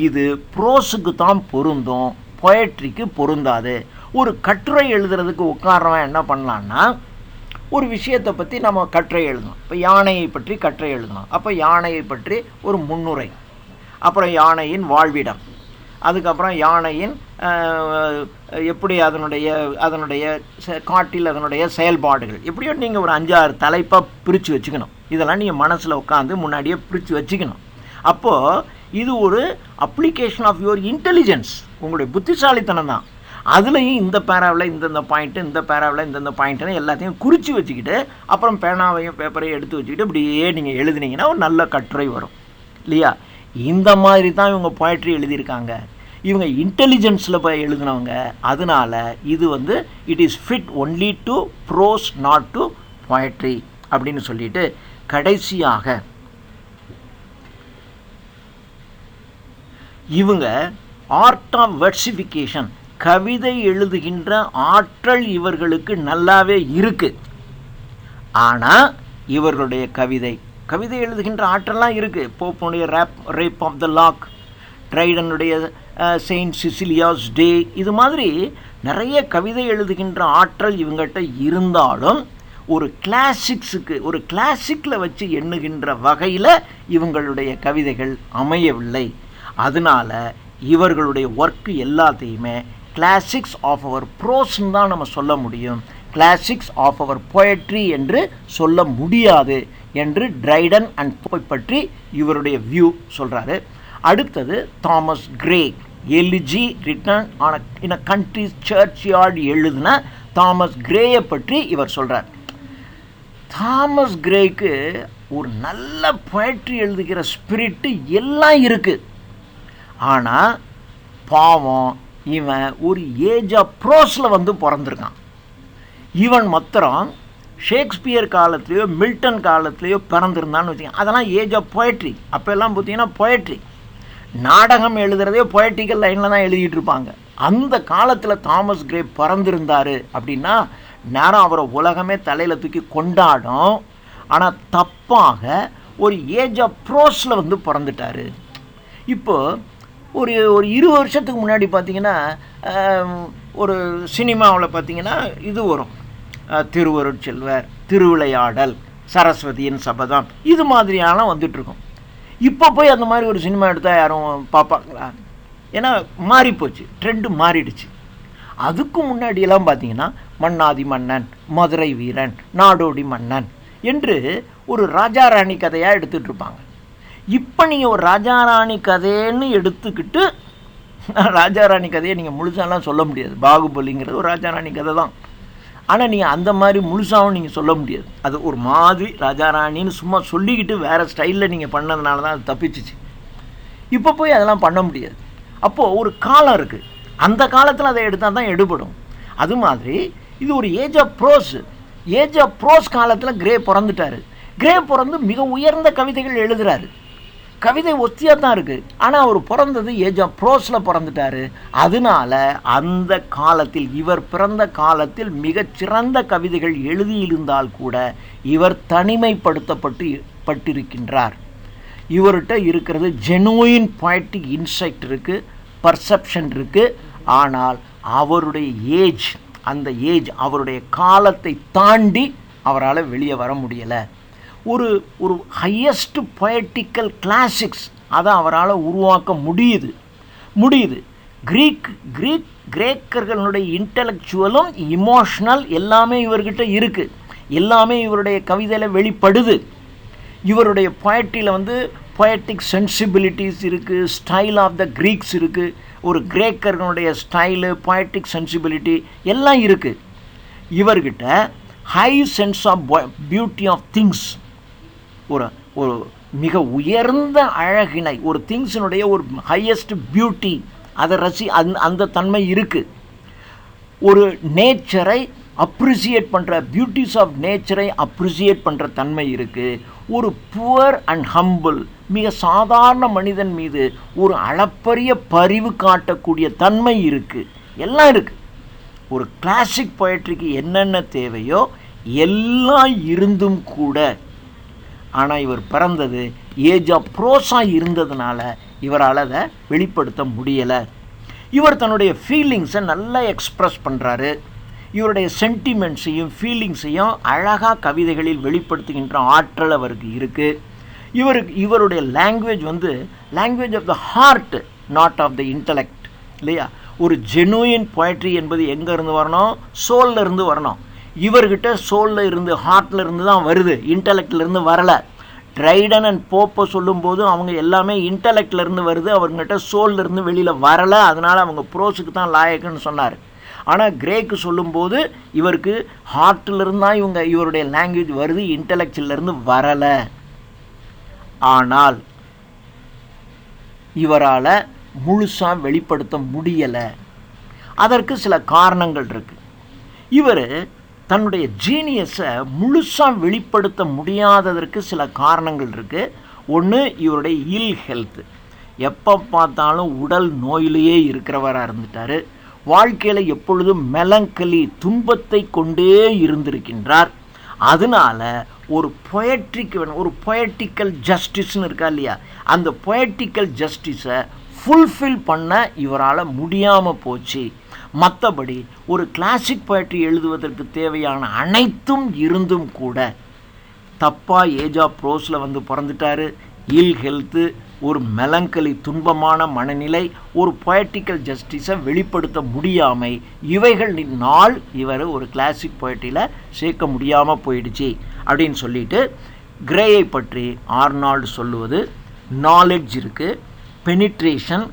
இது ப்ரோஸுக்கு தான் பொருந்தும், பொயட்ரிக்கு பொருந்தாது. ஒரு கட்டுரை எழுதுறதுக்கு உட்கார்றவன் என்ன பண்ணலான்னா, ஒரு விஷயத்தை பற்றி நம்ம கட்டுரை எழுதணும். இப்போ யானையை பற்றி கட்டுரை எழுதணும். அப்போ யானையை பற்றி ஒரு முன்னுரை, அப்புறம் யானையின் வாழ்விடம், அதுக்கப்புறம் யானையின் எப்படி அதனுடைய காட்டில் அதனுடைய செயல்பாடுகள், எப்படியோ நீங்கள் ஒரு 5-6 தலைப்பாக பிரித்து வச்சுக்கணும். இதெல்லாம் நீங்கள் மனசில் உட்காந்து முன்னாடியே பிரித்து வச்சுக்கணும். அப்போது இது ஒரு அப்ளிகேஷன் ஆஃப் யுவர் இன்டெலிஜென்ஸ், உங்களுடைய புத்திசாலித்தனம் தான். அதுலேயும் இந்த பேராவில் இந்தந்த பாயிண்ட்டு, இந்த பேராவில் இந்தந்த பாயிண்ட்டுன்னு எல்லாத்தையும் குறித்து வச்சுக்கிட்டு அப்புறம் பேனாவையும் பேப்பரையும் எடுத்து வச்சுக்கிட்டு இப்படியே நீங்கள் எழுதுனீங்கன்னா ஒரு நல்ல கட்டுரை வரும் இல்லையா? இந்த மாதிரி தான் இவங்க பொயட்ரி எழுதியிருக்காங்க. இவங்க இன்டெலிஜென்ஸில் போய் எழுதினவங்க. அதனால் இது it is fit only to prose not to poetry அப்படின்னு சொல்லிட்டு கடைசியாக இவங்க ஆர்ட் ஆஃப் வெர்சிஃபிகேஷன், கவிதை எழுதுகின்ற ஆற்றல் இவர்களுக்கு நல்லாவே இருக்குது. ஆனால் இவர்களுடைய கவிதை எழுதுகின்ற ஆற்றல்லாம் இருக்குது. போப்புடைய ரேப் ஆஃப் த லாக், ட்ரைடனுடைய செயின்ட் சிசிலியாஸ் டே, இது மாதிரி நிறைய கவிதை எழுதுகின்ற ஆற்றல் இவங்ககிட்ட இருந்தாலும் ஒரு கிளாசிக்கில் வச்சு எண்ணுகின்ற வகையில் இவங்களுடைய கவிதைகள் அமையவில்லை. அதனால் இவர்களுடைய ஒர்க்கு எல்லாத்தையுமே கிளாசிக்ஸ் ஆஃப் அவர் ப்ரோஸ்ன்னு தான் நம்ம சொல்ல முடியும், கிளாசிக்ஸ் ஆஃப் அவர் பொயட்ரி என்று சொல்ல முடியாது என்று ட்ரைடன் அண்ட் போப்பை பற்றி இவருடைய வியூ சொல்கிறாரு. அடுத்தது Thomas Gray, elegy written on in a country churchyard எழுதின தாமஸ் கிரேயை பற்றி இவர் சொல்கிறார். தாமஸ் கிரேக்கு ஒரு நல்ல பொயட்ரி எழுதுகிற ஸ்பிரிட்டு எல்லாம் இருக்குது. ஆனால் பாவம் இவன் ஒரு ஏஜ் ஆஃப் ப்ரோஸில் வந்து பிறந்திருக்கான். இவன் மாத்திரம் ஷேக்ஸ்பியர் காலத்துலேயோ மில்டன் காலத்துலேயோ பிறந்திருந்தான்னு வச்சுக்கோங்க, அதெல்லாம் ஏஜ் ஆஃப் பொயட்ரி. அப்போ எல்லாம் பார்த்தீங்கன்னா பொயட்ரி நாடகம் எழுதுறதே பொயட்டிக்கல் லைனில் தான் எழுதிட்டு இருப்பாங்க. அந்த காலத்தில் தாமஸ் கிரே பிறந்திருந்தார் அப்படின்னா நேரம் அவரை உலகமே தலையில் தூக்கி கொண்டாடும். ஆனால் தப்பாக ஒரு ஏஜ் ஆஃப் ப்ரோஸில் வந்து பிறந்துட்டார். இப்போது ஒரு 20 வருஷத்துக்கு முன்னாடி பார்த்திங்கன்னா ஒரு சினிமாவில் பார்த்திங்கன்னா இது வரும், திருவருட்செல்வர், திருவிளையாடல், சரஸ்வதியின் சபதம், இது மாதிரியான வந்துட்டுருக்கும். இப்போ போய் அந்த மாதிரி ஒரு சினிமா எடுத்தால் யாரும் பார்ப்பாங்களா? ஏன்னா மாறிப்போச்சு, ட்ரெண்டு மாறிடுச்சு. அதுக்கு முன்னாடியெல்லாம் பார்த்தீங்கன்னா மன்னாதி மன்னன், மதுரை வீரன், நாடோடி மன்னன் என்று ஒரு ராஜாராணி கதையாக எடுத்துகிட்டு இருப்பாங்க. இப்போ நீங்கள் ஒரு ராஜாராணி கதைன்னு எடுத்துக்கிட்டு, ராஜாராணி கதையை நீங்கள் முழுசாலாம் சொல்ல முடியாது. பாகுபலிங்கிறது ஒரு ராஜாராணி கதை தான். ஆனால் நீங்கள் அந்த மாதிரி முழுசாகவும் நீங்கள் சொல்ல முடியாது. அது ஒரு மாதிரி ராஜாராணின்னு சும்மா சொல்லிக்கிட்டு வேறு ஸ்டைலில் நீங்கள் பண்ணதுனால தான் அது தப்பிச்சிச்சு. இப்போ போய் அதெல்லாம் பண்ண முடியாது. அப்போது ஒரு காலம் இருக்குது, அந்த காலத்தில் அதை எடுத்தால் தான் எடுபடும். அது மாதிரி இது ஒரு age of prose. Age of prose காலத்தில் கிரே பிறந்துட்டார். கிரே பிறந்து மிக உயர்ந்த கவிதைகள் எழுதுகிறாரு. கவிதை ஒத்தியாக தான் இருக்குது, ஆனால் அவர் பிறந்தது ஏஜ் ஆஃப் ப்ரோஸில் பிறந்துட்டார். அதனால அந்த காலத்தில், இவர் பிறந்த காலத்தில் மிகச்சிறந்த கவிதைகள் எழுதியிருந்தால் கூட இவர் தனிமைப்படுத்தப்பட்டிருக்கின்றார். இவர்கிட்ட இருக்கிறது ஜெனுயின் பொயட்டிக் இன்சைட் இருக்குது, பர்செப்ஷன் இருக்குது. ஆனால் அவருடைய ஏஜ், அந்த ஏஜ் அவருடைய காலத்தை தாண்டி அவரால் வெளியே வர முடியலை. ஒரு ஹையஸ்ட் பொயட்டிக்கல் கிளாசிக்ஸ் அதை அவரால் உருவாக்க முடியுது. கிரேக்கர்களுடைய இன்டலெக்சுவலும் இமோஷனல் எல்லாமே இவர்கிட்ட இருக்குது. எல்லாமே இவருடைய கவிதையில் வெளிப்படுது. இவருடைய பொயட்ரியில் வந்து பொயட்டிக் சென்சிபிலிட்டிஸ் இருக்குது, ஸ்டைல் ஆஃப் த கிரீக்ஸ் இருக்குது. ஒரு கிரேக்கர்களுடைய ஸ்டைலு, பொயட்டிக் சென்சிபிலிட்டி எல்லாம் இருக்குது. இவர்கிட்ட high sense of beauty of things, ஒரு மிக உயர்ந்த அழகினை, ஒரு திங்ஸினுடைய ஒரு ஹையஸ்ட் பியூட்டி, அதை அந்த தன்மை இருக்குது. ஒரு நேச்சரை அப்ரிசியேட் பண்ணுற, பியூட்டிஸ் ஆஃப் நேச்சரை அப்ரிசியேட் பண்ணுற தன்மை இருக்குது. ஒரு புவர் அண்ட் ஹம்பிள், மிக சாதாரண மனிதன் மீது ஒரு அளப்பரிய பரிவு காட்டக்கூடிய தன்மை இருக்குது. எல்லாம் இருக்குது. ஒரு கிளாசிக் பொயட்ரிக்கு என்னென்ன தேவையோ எல்லாம் இருந்தும் கூட, ஆனால் இவர் பிறந்தது ஏஜ் ஆஃப் ப்ரோஸாக இருந்ததுனால இவரால் அதை வெளிப்படுத்த முடியலை. இவர் தன்னுடைய ஃபீலிங்ஸை நல்லா எக்ஸ்ப்ரெஸ் பண்ணுறாரு. இவருடைய சென்டிமெண்ட்ஸையும் ஃபீலிங்ஸையும் அழகாக கவிதைகளில் வெளிப்படுத்துகின்ற ஆற்றல் அவருக்கு இருக்குது. இவருடைய லாங்குவேஜ் வந்து language of the heart, not of the intellect, இல்லையா? ஒரு ஜெனுயின் பொயட்ரி என்பது எங்கேருந்து வரணும்? சோலில் இருந்து வரணும். இவர்கிட்ட சோலில் இருந்து, ஹார்ட்டில் இருந்து தான் வருது, இன்டலெக்ட்லேருந்து வரலை. ட்ரைடன் அண்ட் போப்பை சொல்லும்போது அவங்க எல்லாமே இன்டலெக்ட்லேருந்து வருது, அவங்ககிட்ட சோல்லேருந்து வெளியில் வரலை. அதனால் அவங்க ப்ரோஸுக்கு தான் லாயக்குன்னு சொன்னார். ஆனால் கிரேக்கு சொல்லும்போது இவருக்கு ஹார்ட்டிலிருந்து தான் இவருடைய லாங்குவேஜ் வருது, இன்டலெக்ட்லேருந்து வரலை. ஆனால் இவரால் முழுசாக வெளிப்படுத்த முடியலை. அதற்கு சில காரணங்கள் இருக்குது. இவர் தன்னுடைய ஜீனியஸை முழுசாக வெளிப்படுத்த முடியாததற்கு சில காரணங்கள் இருக்குது. ஒன்று, இவருடைய இல் ஹெல்த்து. எப்போ பார்த்தாலும் உடல் நோயிலேயே இருக்கிறவராக இருந்துட்டார். வாழ்க்கையில் எப்பொழுதும் மெலங்கலி, துன்பத்தை கொண்டே இருந்திருக்கின்றார். அதனால் ஒரு பொயட்டிக்கல் ஜஸ்டிஸ்னு இருக்கா இல்லையா, அந்த பொயட்டிக்கல் ஜஸ்டிஸை ஃபுல்ஃபில் பண்ண இவரால் முடியாமல் போச்சு. மற்றபடி ஒரு கிளாசிக் பொயட்ரி எழுதுவதற்கு தேவையான அனைத்தும் இருந்தும் கூட தப்பாக ஏஜ் ஆஃப் ப்ரோஸில் வந்து பிறந்துட்டார். இல் ஹெல்த்து, ஒரு மெலங்கலி, துன்பமான மனநிலை, ஒரு பொயட்டிக்கல் ஜஸ்டிஸை வெளிப்படுத்த முடியாமை, இவைகளினால் இவர் ஒரு கிளாசிக் பொயட்ரியில் சேர்க்க முடியாமல் போயிடுச்சு அப்படின்னு சொல்லிட்டு கிரேயை பற்றி ஆர்னால்டு சொல்லுவது, நாலெட்ஜ் இருக்குது, பெனிட்ரேஷன்,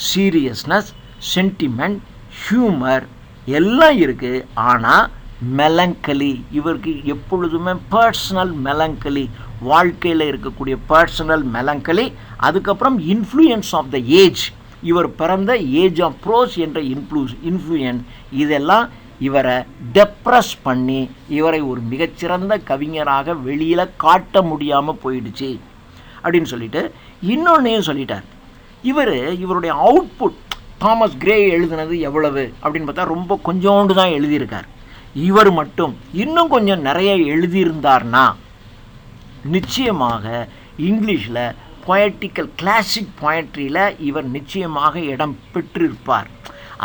சீரியஸ்னஸ், சென்டிமெண்ட், ஹியூமர் எல்லாம் இருக்குது. ஆனால் மெலங்கலி, இவருக்கு எப்பொழுதுமே பர்சனல் மெலங்கலி, வாழ்க்கையில் இருக்கக்கூடிய பர்சனல் மெலங்கலி. அதுக்கப்புறம் இன்ஃப்ளூயன்ஸ் ஆஃப் த ஏஜ், இவர் பிறந்த ஏஜ் ஆஃப் ப்ரோஸ் என்ற இன்ஃப்ளூயன்ஸ், இதெல்லாம் இவரை டெப்ரஸ் பண்ணி இவரை ஒரு மிகச்சிறந்த கவிஞராக வெளியில் காட்ட முடியாமல் போயிடுச்சு அப்படின்னு சொல்லிட்டு இன்னொன்னையும் சொல்லிட்டார். இவருடைய அவுட்புட், தாமஸ் கிரே எழுதினது எவ்வளவு அப்படின்னு பார்த்தா ரொம்ப கொஞ்சோண்டு தான் எழுதியிருக்கார். இவர் மட்டும் இன்னும் கொஞ்சம் நிறைய எழுதியிருந்தார்னா நிச்சயமாக இங்கிலீஷில் பொயட்டிக்கல் கிளாசிக் பொயட்ரியில் இவர் நிச்சயமாக இடம் பெற்றிருப்பார்.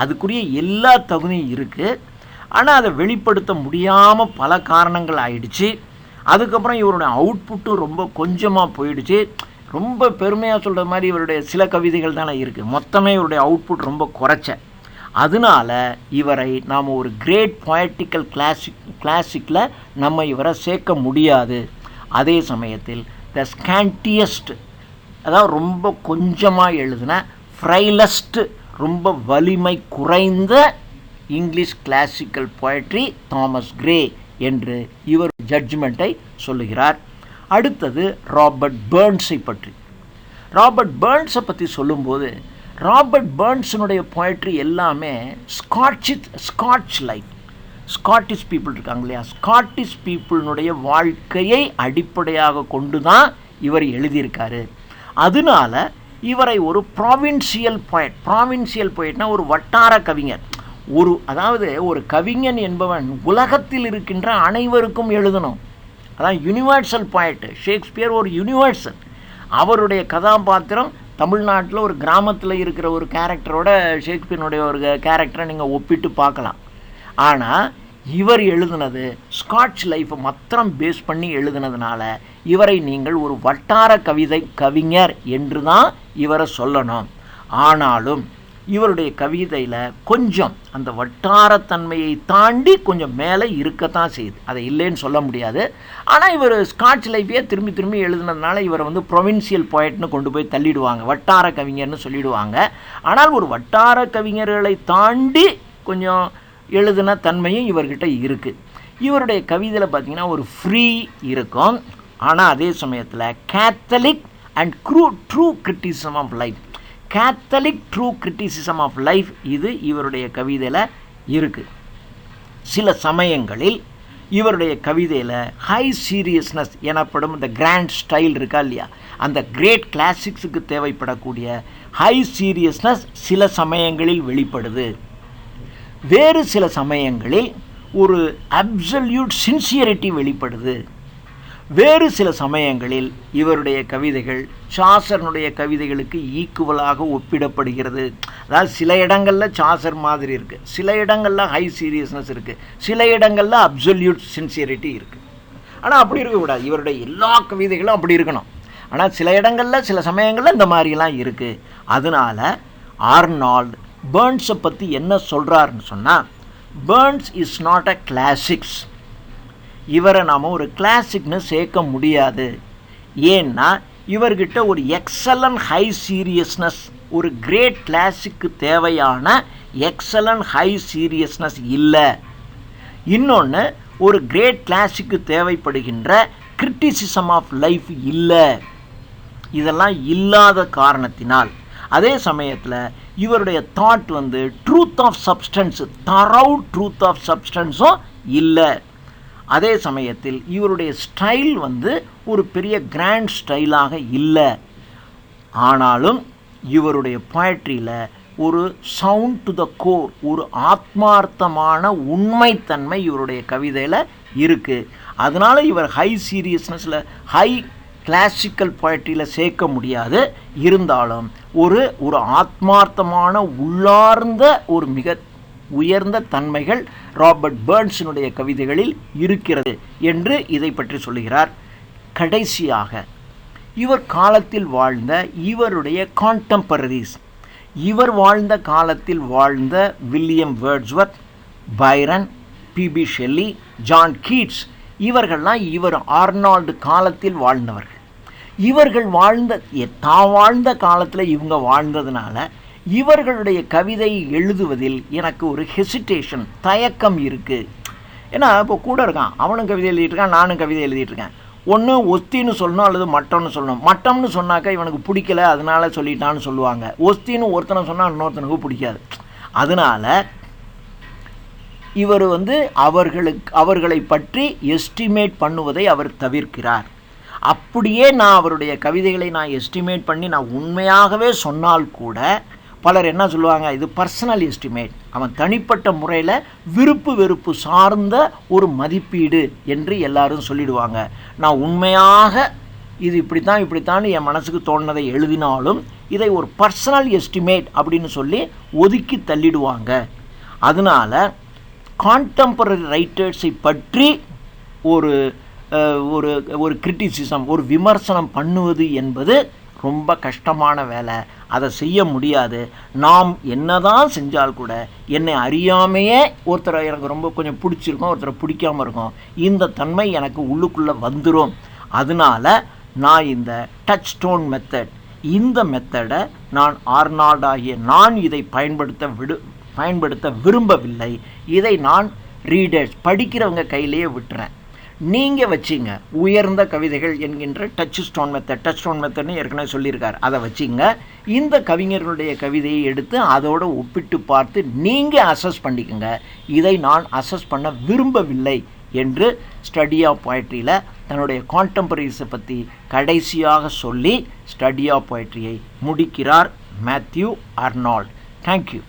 அதுக்குரிய எல்லா தகுதியும் இருக்குது. ஆனால் அதை வெளிப்படுத்த முடியாமல் பல காரணங்கள் ஆயிடுச்சு. அதுக்கப்புறம் இவருடைய அவுட்புட்டும் ரொம்ப கொஞ்சமாக போயிடுச்சு. ரொம்ப பெருமையாக சொல்கிற மாதிரி இவருடைய சில கவிதைகள் தானே இருக்குது, மொத்தமே இவருடைய அவுட்புட் ரொம்ப குறைச்ச. அதனால் இவரை நாம் ஒரு கிரேட் பொயட்டிக்கல் கிளாசிக்கில் நம்ம இவரை சேர்க்க முடியாது. அதே சமயத்தில் த ஸ்கேண்டியஸ்ட், அதாவது ரொம்ப கொஞ்சமாக எழுதின ஃப்ரைலஸ்ட், ரொம்ப வலிமை குறைந்த English classical poetry Thomas grey என்று இவர் ஜட்ஜ்மெண்ட்டை சொல்லுகிறார். அடுத்தது ராபர்ட் பர்ன்ஸை பற்றி. ராபர்ட் பர்ன்ஸை பற்றி சொல்லும்போது, ராபர்ட் பர்ன்ஸினுடைய பொயட்ரி எல்லாமே ஸ்காட்ச் லைஃப், ஸ்காட்டிஷ் பீப்புள் இருக்காங்க இல்லையா, ஸ்காட்டிஷ் பீப்புளினுடைய வாழ்க்கையை அடிப்படையாக கொண்டு தான் இவர் எழுதியிருக்காரு. அதனால இவரை ஒரு ப்ராவின்சியல் பொயட்னா ஒரு வட்டார கவிஞர், அதாவது ஒரு கவிஞன் என்பவன் உலகத்தில் இருக்கின்ற அனைவருக்கும் எழுதணும். அதான் யூனிவர்சல் பொயட். ஷேக்ஸ்பியர் ஒரு யூனிவர்சல். அவருடைய கதாபாத்திரம் தமிழ்நாட்டில் ஒரு கிராமத்தில் இருக்கிற ஒரு கேரக்டரோட ஷேக்ஸ்பியருடைய ஒரு கேரக்டரை நீங்கள் ஒப்பிட்டு பார்க்கலாம். ஆனால் இவர் எழுதுனது ஸ்காட்ச் லைஃப்பை மாத்திரம் பேஸ் பண்ணி எழுதுனதுனால இவரை நீங்கள் ஒரு வட்டார கவிஞர் என்று தான் இவரை சொல்லணும். ஆனாலும் இவருடைய கவிதையில் கொஞ்சம் அந்த வட்டாரத்தன்மையை தாண்டி கொஞ்சம் மேலே இருக்கத்தான் செய்யுது, அதை இல்லைன்னு சொல்ல முடியாது. ஆனால் இவர் ஸ்காட்ச் லைஃபையே திரும்பி திரும்பி எழுதுனதுனால இவரை வந்து ப்ரொவின்சியல் பொயட்னு கொண்டு போய் தள்ளிடுவாங்க, வட்டார கவிஞர்னு சொல்லிடுவாங்க. ஆனால் ஒரு வட்டார கவிஞர்களை தாண்டி கொஞ்சம் எழுதின தன்மையும் இவர்கிட்ட இருக்குது. இவருடைய கவிதையில் பார்த்திங்கன்னா ஒரு ஃப்ரீ இருக்கும், ஆனால் அதே சமயத்தில் catholic and true criticism of life, catholic true criticism of life இது இவருடைய கவிதையில் இருக்குது. சில சமயங்களில் இவருடைய கவிதையில் ஹை சீரியஸ்னஸ் எனப்படும் இந்த கிராண்ட் ஸ்டைல் இருக்கா இல்லையா, அந்த கிரேட் கிளாசிக்ஸுக்கு தேவைப்படக்கூடிய ஹை சீரியஸ்னஸ் சில சமயங்களில் வெளிப்படுது. வேறு சில சமயங்களில் ஒரு அப்சல்யூட் சின்சியரிட்டி வெளிப்படுது. வேறு சில சமயங்களில் இவருடைய கவிதைகள் சாசர்னுடைய கவிதைகளுக்கு ஈக்குவலாக ஒப்பிடப்படுகிறது. அதாவது சில இடங்களில் சாசர் மாதிரி இருக்குது, சில இடங்களில் ஹை சீரியஸ்னஸ் இருக்குது, சில இடங்களில் அப்சல்யூட் சின்சியரிட்டி இருக்குது. ஆனால் அப்படி இருக்கக்கூடாது, இவருடைய எல்லா கவிதைகளும் அப்படி இருக்கணும். ஆனால் சில இடங்களில் சில சமயங்களில் இந்த மாதிரிலாம் இருக்குது. அதனால் ஆர்னால்ட் பர்ன்ஸை பற்றி என்ன சொல்கிறாருன்னு சொன்னால், Burns is not a classics, இவரை நாம் ஒரு கிளாசிக்னு சேர்க்க முடியாது. ஏன்னா இவர்கிட்ட ஒரு எக்ஸலன்ட் ஹை சீரியஸ்னஸ், ஒரு கிரேட் கிளாசிக்கு தேவையான எக்ஸலன்ட் ஹை சீரியஸ்னஸ் இல்லை. இன்னொன்று, ஒரு கிரேட் கிளாசிக்கு தேவைப்படுகின்ற கிரிட்டிசிசம் ஆஃப் லைஃப் இல்லை. இதெல்லாம் இல்லாத காரணத்தினால் அதே சமயத்தில் இவருடைய தாட் வந்து ட்ரூத் ஆஃப் சப்ஸ்டன்ஸு, தரவு ட்ரூத் ஆஃப் சப்ஸ்டன்ஸும் இல்லை. அதே சமயத்தில் இவருடைய ஸ்டைல் வந்து ஒரு பெரிய கிராண்ட் ஸ்டைலாக இல்லை. ஆனாலும் இவருடைய பொயட்ரியில் ஒரு சவுண்ட் டு த கோர், ஒரு ஆத்மார்த்தமான உண்மைத்தன்மை இவருடைய கவிதையில் இருக்குது. அதனால் இவர் ஹை சீரியஸ்னஸில் ஹை கிளாசிக்கல் பொயட்ரியில் சேர்க்க முடியாது. இருந்தாலும் ஒரு ஆத்மார்த்தமான உள்ளார்ந்த ஒரு மிக உயர்ந்த தன்மைகள் ராபர்ட் பர்ன்ஸினுடைய கவிதைகளில் இருக்கிறது என்று இதை பற்றி சொல்லுகிறார். கடைசியாக இவர் காலத்தில் வாழ்ந்த இவருடைய கான்டெம்பரரிஸ், இவர் வாழ்ந்த காலத்தில் வாழ்ந்த William Wordsworth, Byron, P B Shelley, John Keats, இவர்கள்லாம் இவர் ஆர்னால்டு காலத்தில் வாழ்ந்தவர்கள். இவர்கள் வாழ்ந்த காலத்தில் இவங்க வாழ்ந்ததுனால இவர்களுடைய கவிதை எழுதுவதில் எனக்கு ஒரு ஹெசிடேஷன், தயக்கம் இருக்குது. ஏன்னா இப்போ கூட இருக்கான், அவனும் கவிதை எழுதிட்டு இருக்கான், நானும் கவிதை எழுதிட்டு இருக்கேன். ஒன்று ஒஸ்தின்னு சொல்லணும் அல்லது மட்டம்னு சொல்லணும். மட்டம்னு சொன்னாக்கா இவனுக்கு பிடிக்கல அதனால சொல்லிட்டான்னு சொல்லுவாங்க. ஒஸ்தின்னு ஒருத்தனை சொன்னால் இன்னொருத்தனுக்கு பிடிக்காது. அதனால் இவர் அவர்களை பற்றி எஸ்டிமேட் பண்ணுவதை அவர் தவிர்க்கிறார். அப்படியே நான் அவருடைய கவிதைகளை நான் எஸ்டிமேட் பண்ணி நான் உண்மையாகவே சொன்னால் கூட பலர் என்ன சொல்லுவாங்க, இது பர்சனல் எஸ்டிமேட், அவன் தனிப்பட்ட முறையில் விருப்பு வெறுப்பு சார்ந்த ஒரு மதிப்பீடு என்று எல்லாரும் சொல்லிடுவாங்க. நான் உண்மையாக இது இப்படித்தான் என் மனசுக்கு தோணுனதை எழுதினாலும் இதை ஒரு பர்சனல் எஸ்டிமேட் அப்படின்னு சொல்லி ஒதுக்கி தள்ளிடுவாங்க. அதனால் கான்டெம்பரரி ரைட்டர்ஸை பற்றி ஒரு ஒரு ஒரு கிரிட்டிசிசம், ஒரு விமர்சனம் பண்ணுவது என்பது ரொம்ப கஷ்டமான வேலை. அதை செய்ய முடியாது. நாம் என்னதான் செஞ்சால் கூட என்னை அறியாமையே ஒருத்தரை எனக்கு ரொம்ப கொஞ்சம் பிடிச்சிருக்கும், ஒருத்தரை பிடிக்காமல் இருக்கும், இந்த தன்மை எனக்கு உள்ளுக்குள்ளே வந்துடும். அதனால் நான் இந்த டச் ஸ்டோன் மெத்தட், இந்த மெத்தடை நான் ஆர்னால்ட் ஆகிய நான் இதை பயன்படுத்த விரும்பவில்லை. இதை நான் ரீடர்ஸ் படிக்கிறவங்க கையிலேயே விட்டுறேன். நீங்கள் வச்சிங்க உயர்ந்த கவிதைகள் என்கின்ற டச் ஸ்டோன் மெத்தட்னு ஏற்கனவே சொல்லியிருக்கார், அதை வச்சிங்க. இந்த கவிஞர்களுடைய கவிதையை எடுத்து அதோடு ஒப்பிட்டு பார்த்து நீங்கள் அசஸ் பண்ணிக்கோங்க. இதை நான் அசஸ் பண்ண விரும்பவில்லை என்று ஸ்டடி ஆஃப் போயட்ரியில் தன்னுடைய கான்டெம்பரரிஸை பற்றி கடைசியாக சொல்லி ஸ்டடி ஆஃப் போயட்ரியை முடிக்கிறார் மேத்யூ ஆர்னால்ட். தேங்க்யூ.